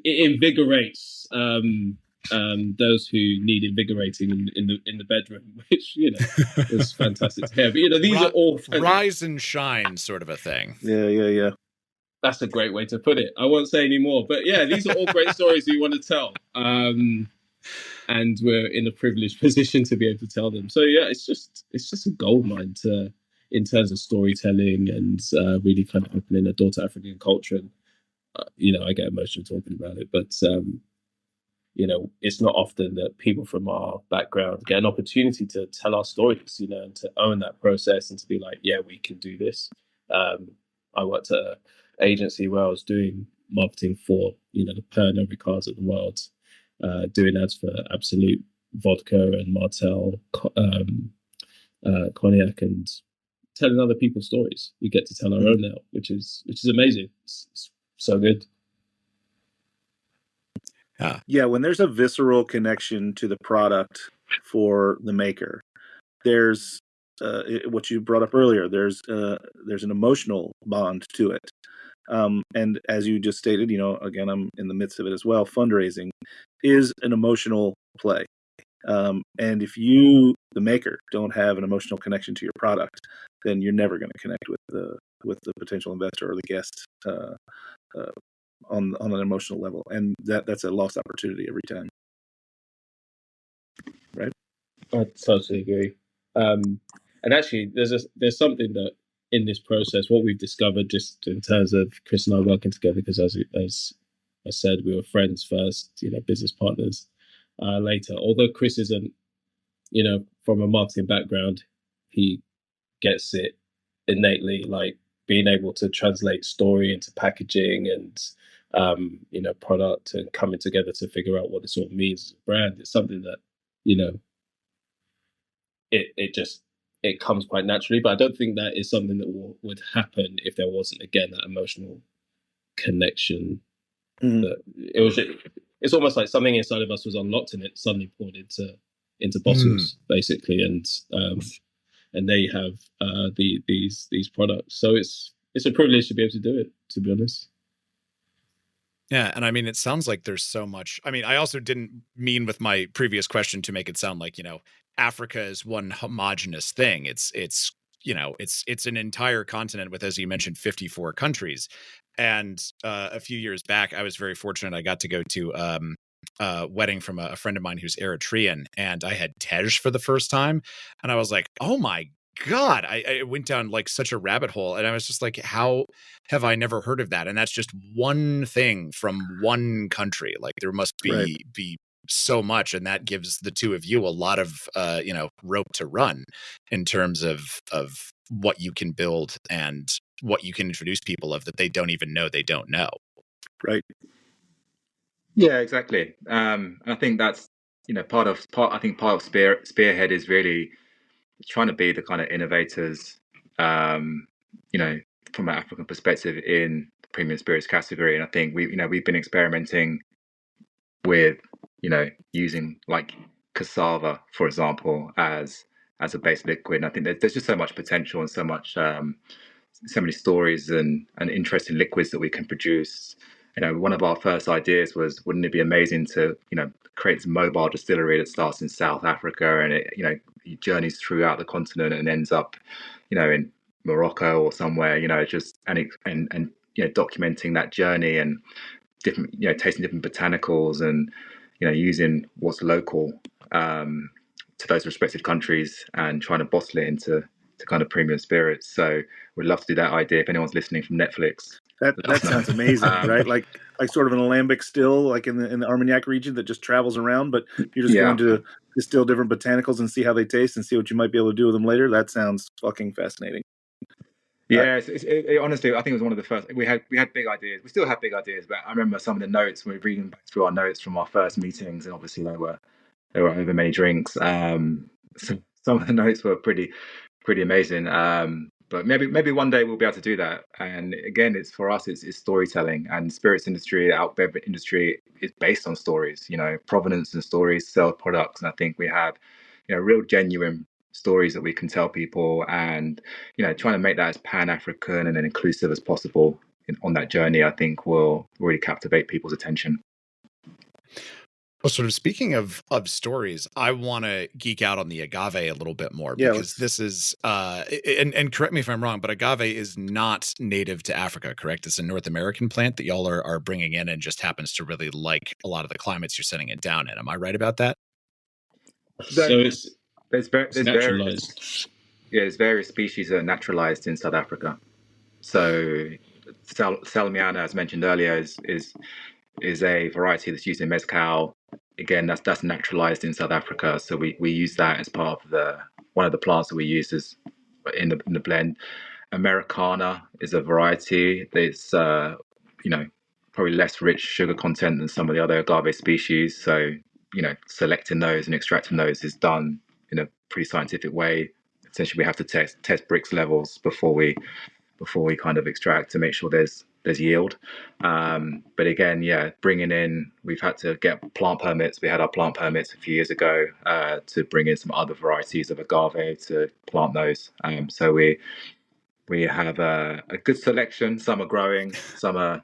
invigorates those who need invigorating in the bedroom, which is fantastic to hear. But these are all rise and shine sort of a thing. Yeah. That's a great way to put it. I won't say any more, but yeah, these are all great stories we want to tell. And we're in a privileged position to be able to tell them. So yeah, it's just a goldmine in terms of storytelling and really kind of opening a door to African culture. And I get emotional talking about it, but it's not often that people from our background get an opportunity to tell our stories, and to own that process and to be like, yeah, we can do this. I worked at an agency where I was doing marketing for the Pernod Ricards of the world. Doing ads for Absolute vodka and Martell cognac, and telling other people's stories. We get to tell our own now, which is amazing. It's so good. Yeah, when there's a visceral connection to the product for the maker, there's what you brought up earlier. There's an emotional bond to it. And as you just stated, again, I'm in the midst of it as well. Fundraising is an emotional play. And if you, the maker, don't have an emotional connection to your product, then you're never going to connect with the potential investor or the guest on an emotional level. And that's a lost opportunity every time. Right? I totally agree. And actually, there's something that in this process, what we've discovered just in terms of Chris and I working together, because as I said, we were friends first, business partners later. Although Chris isn't, from a marketing background, he gets it innately, like being able to translate story into packaging and, product and coming together to figure out what this all means as a brand. It's something that, it comes quite naturally, but I don't think that is something that would happen if there wasn't, again, that emotional connection. That it's almost like something inside of us was unlocked and it suddenly poured into bottles, basically, and they have these products. So it's a privilege to be able to do it, to be honest. Yeah, and I mean, it sounds like there's so much. I mean, I also didn't mean with my previous question to make it sound like, Africa is one homogenous thing. It's an entire continent with, as you mentioned, 54 countries. And a few years back, I was very fortunate. I got to go to a wedding from a friend of mine who's Eritrean, and I had Tej for the first time, and I was like, oh my God, I went down like such a rabbit hole, and I was just like, how have I never heard of that? And that's just one thing from one country. Like there must be so much, and that gives the two of you a lot of rope to run in terms of what you can build and what you can introduce people of that they don't even know they don't know. Right. Yeah, exactly. And I think that's part of Spearhead is really trying to be the kind of innovators, from an African perspective in the premium spirits category. And I think we've been experimenting with, using like cassava, for example, as a base liquid. And I think there's just so much potential and so much, so many stories and interesting liquids that we can produce. One of our first ideas was, wouldn't it be amazing to, create a mobile distillery that starts in South Africa and it journeys throughout the continent and ends up, in Morocco or somewhere, just and documenting that journey and different, tasting different botanicals and, using what's local to those respective countries and trying to bottle it into kind of premium spirits. So we'd love to do that idea. If anyone's listening from Netflix, That sounds amazing, right? Like sort of an alembic still, like in the Armagnac region that just travels around, but you're just going to distill different botanicals and see how they taste and see what you might be able to do with them later. That sounds fucking fascinating. Yeah, honestly, I think it was one of the first. We had big ideas. We still have big ideas, but I remember some of the notes. We were reading back through our notes from our first meetings, and obviously they were over many drinks. So some of the notes were pretty amazing. But maybe one day we'll be able to do that. And again, it's for us, it's storytelling, and spirits industry, the out beverage industry is based on stories. Provenance and stories sell products, and I think we have, real genuine stories that we can tell people, and trying to make that as pan-African and inclusive as possible on that journey, I think will really captivate people's attention. Well, sort of speaking of stories, I want to geek out on the agave a little bit more, because this is and correct me if I'm wrong, but agave is not native to Africa, correct? It's a North American plant that y'all are bringing in, and just happens to really like a lot of the climates you're setting it down in. Am I right about that? So it's naturalized. There's various species that are naturalized in South Africa. So Salmiana, as mentioned earlier, is a variety that's used in mezcal. Again, that's naturalized in South Africa. So we use that as part of one of the plants that we use as in the blend. Americana is a variety that's probably less rich sugar content than some of the other agave species. So selecting those and extracting those is done in a pretty scientific way. Essentially, we have to test Brix levels before we kind of extract to make sure there's yield. But again, bringing in, we've had to get plant permits. We had our plant permits a few years ago to bring in some other varieties of agave to plant those. So we have a good selection. Some are growing, some are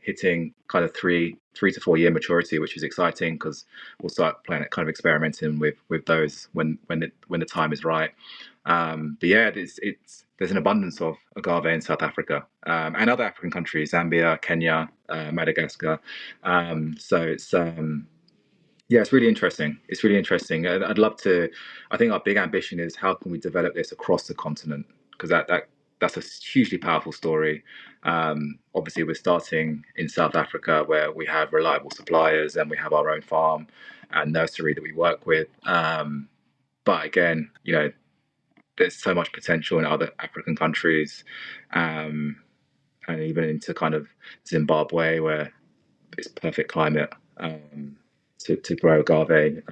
hitting kind of 3 to 4 year maturity, which is exciting, because we'll start kind of experimenting with those when the time is right. But yeah, there's an abundance of agave in South Africa and other African countries, Zambia, Kenya, Madagascar. So it's it's really interesting. It's really interesting. I'd love to. I think our big ambition is how can we develop this across the continent, because that's a hugely powerful story. Obviously, we're starting in South Africa, where we have reliable suppliers and we have our own farm and nursery that we work with. But again, there's so much potential in other African countries, and even into kind of Zimbabwe, where it's perfect climate to grow agave.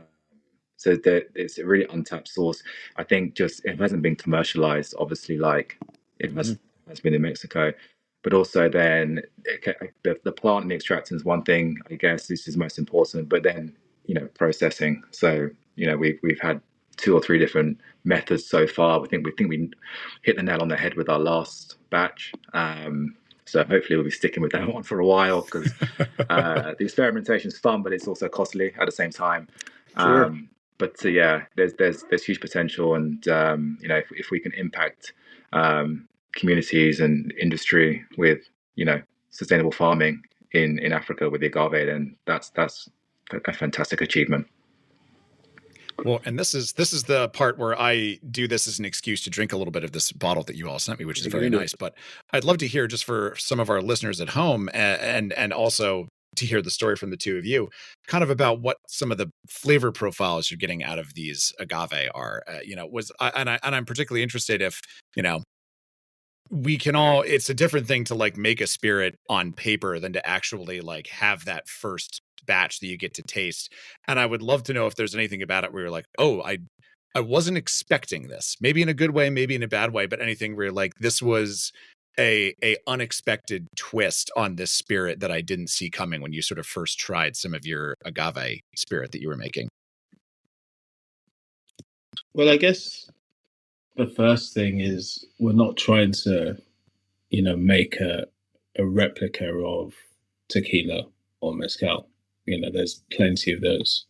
So it's a really untapped source. I think just it hasn't been commercialized, obviously, like it has been in Mexico. But also then the plant and the extracting is one thing, I guess, this is most important. But then processing. So we've had 2 or 3 different methods so far. We think we hit the nail on the head with our last batch. So hopefully we'll be sticking with that one for a while, because the experimentation is fun, but it's also costly at the same time. Sure. But there's huge potential, and if we can impact communities and industry with sustainable farming in Africa with the agave, then that's a fantastic achievement. Well, and this is the part where I do this as an excuse to drink a little bit of this bottle that you all sent me, which is very nice. But I'd love to hear, just for some of our listeners at home, and also to hear the story from the two of you, kind of about what some of the flavor profiles you're getting out of these agave are. I'm particularly interested if we can all. It's a different thing to like make a spirit on paper than to actually like have that first batch that you get to taste. And I would love to know if there's anything about it where you're like, oh, I wasn't expecting this, maybe in a good way, maybe in a bad way, but anything where you're like, this was a unexpected twist on this spirit that I didn't see coming when you sort of first tried some of your agave spirit that you were making. Well, I guess the first thing is we're not trying to make a replica of tequila or mezcal. There's plenty of those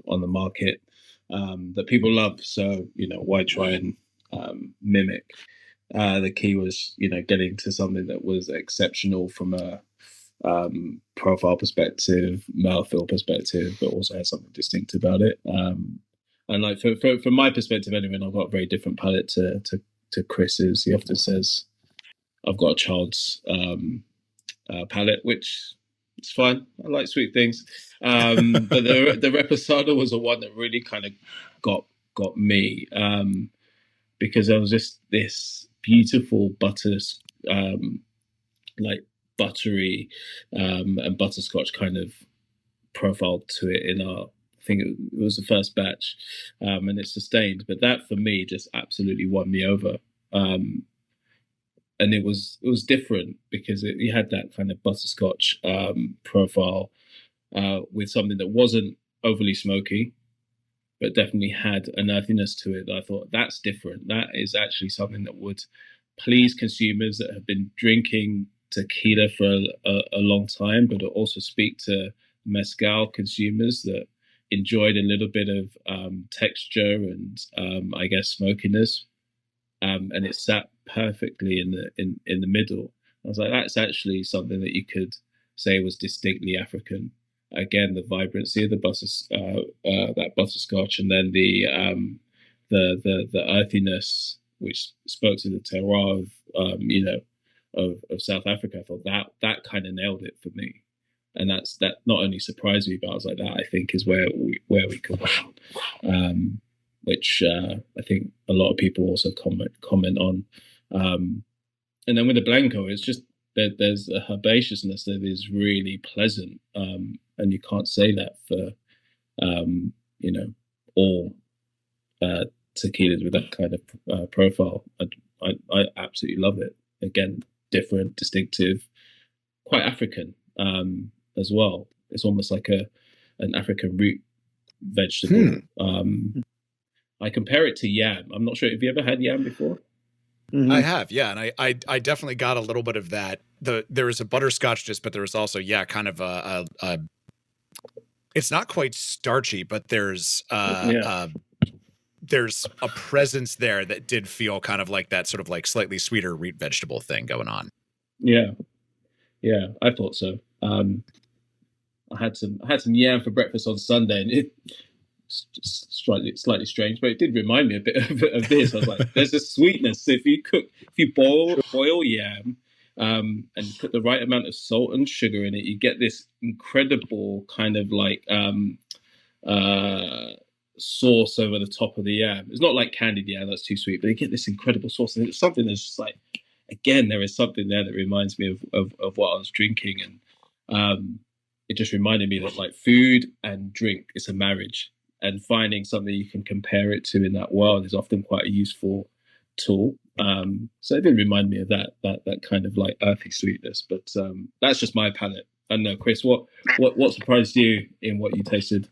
on the market that people love. So, why try and mimic? The key was, getting to something that was exceptional from a profile perspective, mouthfeel perspective, but also has something distinct about it. And like from my perspective, anyway, I've got a very different palate to Chris's. He often says, "I've got a child's palate, which it's fine. I like sweet things, but the Reposado was the one that really kind of got me, because there was just this beautiful butter, like buttery and butterscotch kind of profile to it in our. I think it was the first batch, and it sustained. But that for me just absolutely won me over. And it was different because you had that kind of butterscotch profile with something that wasn't overly smoky, but definitely had an earthiness to it. That I thought that's different. That is actually something that would please consumers that have been drinking tequila for a long time, but also speak to mezcal consumers that enjoyed a little bit of texture and I guess smokiness. And it sat perfectly in the middle. I was like, that's actually something that you could say was distinctly African. Again, the vibrancy of the that butterscotch, and then the earthiness, which spoke to the terroir of South Africa. I thought that kind of nailed it for me, and that not only surprised me, but I was like, that I think is where we come on. Which I think a lot of people also comment on. And then with the Blanco, it's just that there's a herbaceousness that is really pleasant, and you can't say that for all tequilas with that kind of profile. I absolutely love it. Again, different, distinctive, quite African as well. It's almost like an African root vegetable. I compare it to yam. I'm not sure. Have you ever had yam before? I have, yeah. And I definitely got a little bit of that. There was a butterscotch but there was also, kind of a it's not quite starchy, but there's a presence there that did feel kind of like that sort of like slightly sweeter root vegetable thing going on. Yeah. Yeah, I thought so. I had some yam for breakfast on Sunday, and it's slightly strange, but it did remind me a bit of this. I was like, there's a sweetness. So if you boil yam and put the right amount of salt and sugar in it, you get this incredible kind of like sauce over the top of the yam. It's not like candied yam, that's too sweet, but you get this incredible sauce, and it's something that's just like, again, there is something there that reminds me of what I was drinking, and it just reminded me that like food and drink is a marriage, and finding something you can compare it to in that world is often quite a useful tool. So it did remind me of that kind of like earthy sweetness, but that's just my palate. I don't know, Chris, what surprised you in what you tasted?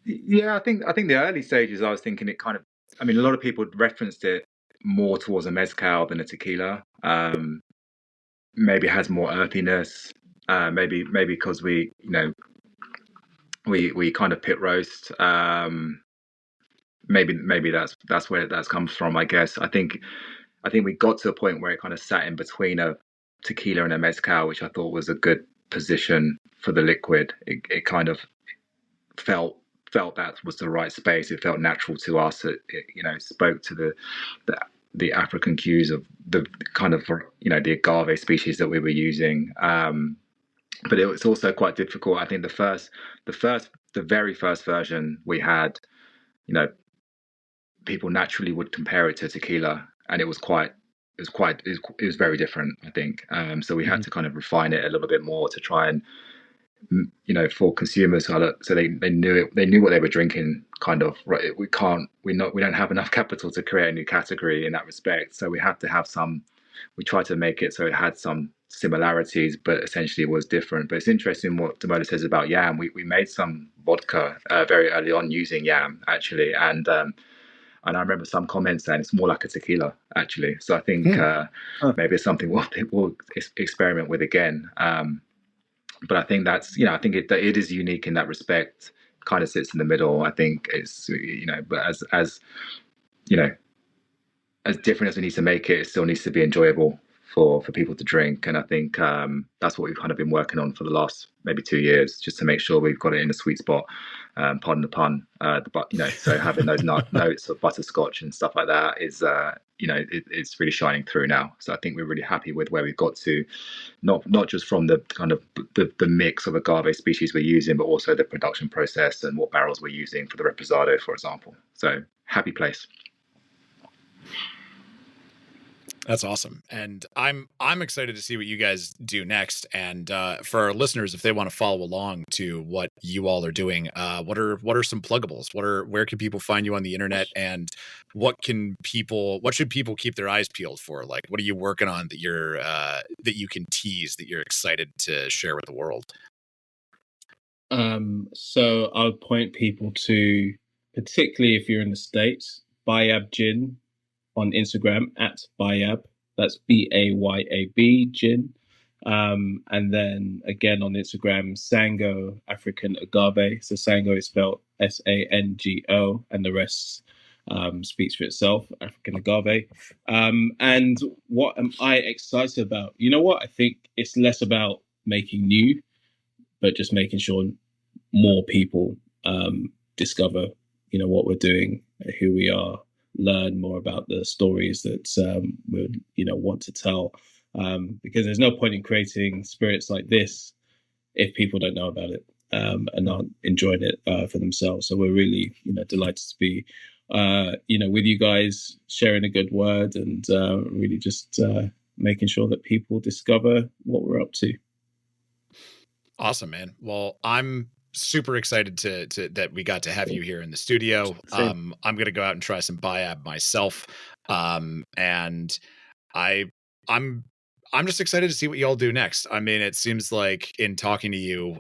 Yeah, I think the early stages, I was thinking it kind of, I mean, a lot of people referenced it more towards a mezcal than a tequila. Maybe it has more earthiness. Maybe because we kind of pit roast. Maybe that's where that comes from. I guess I think we got to a point where it kind of sat in between a tequila and a mezcal, which I thought was a good position for the liquid. It kind of felt that was the right space. It felt natural to us. It spoke to the African cues of the kind of the agave species that we were using. But it was also quite difficult. I think the very first version we had, people naturally would compare it to tequila, and it was very different, I think. So we had to kind of refine it a little bit more to try and, for consumers, so they knew what they were drinking. Kind of, right? We don't have enough capital to create a new category in that respect. So we had to have some. We tried to make it so it had some similarities, but essentially it was different. But it's interesting what Damola says about yam. We made some vodka very early on using yam, actually, and I remember some comments saying it's more like a tequila, actually. So I think maybe it's something we'll experiment with again. But I think that's, I think it is unique in that respect. Kind of sits in the middle. I think it's, but as different as we need to make it, it still needs to be enjoyable for people to drink. And I think that's what we've kind of been working on for the last maybe 2 years, just to make sure we've got it in a sweet spot. Pardon the pun, but so having those notes of butterscotch and stuff like that is it's really shining through now. So I think we're really happy with where we've got to, not just from the kind of the mix of agave species we're using, but also the production process and what barrels we're using for the reposado, for example. So happy place. That's awesome. And I'm excited to see what you guys do next. And for our listeners, if they want to follow along to what you all are doing, what are some pluggables? Where can people find you on the internet, and what should people keep their eyes peeled for? Like, what are you working on that you can tease, that you're excited to share with the world? So I'll point people to, particularly if you're in the States, Bayab Gin on Instagram @Bayab. That's BAYAB Gin. And then again on Instagram, Sango African Agave. So Sango is spelled SANGO, and the rest speaks for itself, African Agave. And what am I excited about? You know what? I think it's less about making new, but just making sure more people discover, what we're doing, who we are, learn more about the stories that we want to tell, because there's no point in creating spirits like this if people don't know about it and aren't enjoying it for themselves. So we're really delighted to be with you guys, sharing a good word, and really just making sure that people discover what we're up to. Awesome, man. Well, I'm super excited to that we got to have you here in the studio. I'm going to go out and try some Bayab myself. And I'm just excited to see what y'all do next. I mean, it seems like in talking to you,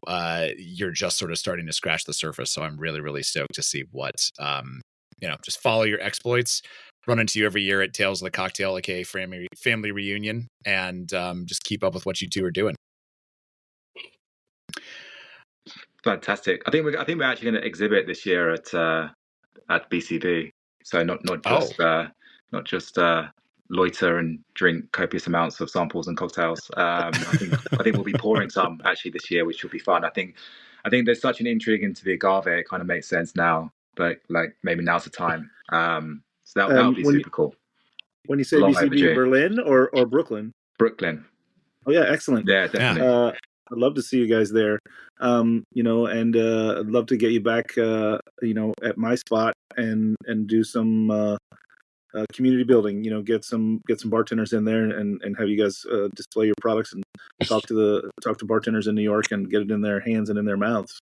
you're just sort of starting to scratch the surface. So I'm really, really stoked to see what, just follow your exploits, run into you every year at Tales of the Cocktail, aka family reunion, and just keep up with what you two are doing. Fantastic. I think we're actually going to exhibit this year at BCB. So not just loiter and drink copious amounts of samples and cocktails. I think we'll be pouring some actually this year, which will be fun. I think there's such an intrigue into the agave. It kind of makes sense now, but like maybe now's the time. So that'll be super cool. When you say BCB, Berlin or Brooklyn? Brooklyn. Oh yeah, excellent. Yeah, definitely. I'd love to see you guys there, and I'd love to get you back, at my spot and do some community building. Get some bartenders in there and have you guys display your products and talk to bartenders in New York and get it in their hands and in their mouths.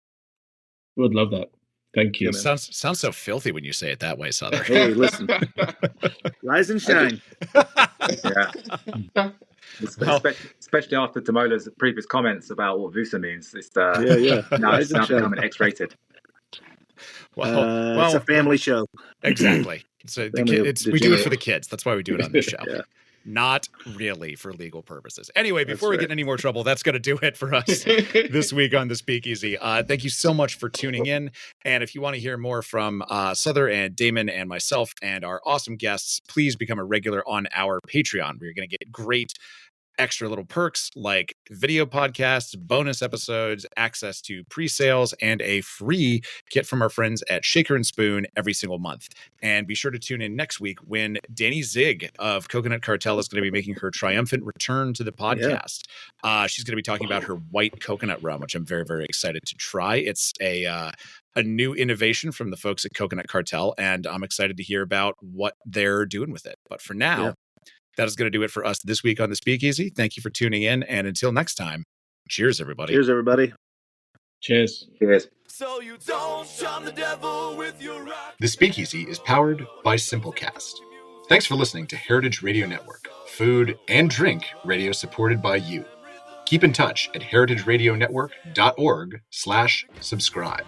Would love that. Thank you. Yeah, sounds so filthy when you say it that way, Sother. Hey, listen, rise and shine. Yeah. Especially after Damola's previous comments about what Vusa means. Now it's becoming X-rated. It's a family show. Exactly. So we do it for the kids. That's why we do it on the show. Yeah. Not really for legal purposes. Anyway, before we get in any more trouble, that's going to do it for us this week on the Speakeasy. Thank you so much for tuning in. And if you want to hear more from Sother and Damon and myself and our awesome guests, please become a regular on our Patreon, where you're going to get great extra little perks like video podcasts, bonus episodes, access to pre-sales, and a free kit from our friends at Shaker and Spoon every single month. And be sure to tune in next week when Danny Zig of Coconut Cartel is going to be making her triumphant return to the podcast. She's going to be talking about her white coconut rum, which I'm very, very excited to try. It's a new innovation from the folks at Coconut Cartel, and I'm excited to hear about what they're doing with it. But for now, that is going to do it for us this week on the Speakeasy. Thank you for tuning in, and until next time, cheers, everybody. Cheers, everybody. Cheers. Cheers. So you don't charm the devil with your rock. The Speakeasy is powered by Simplecast. Thanks for listening to Heritage Radio Network, food and drink radio supported by you. Keep in touch at heritageradionetwork.org/subscribe.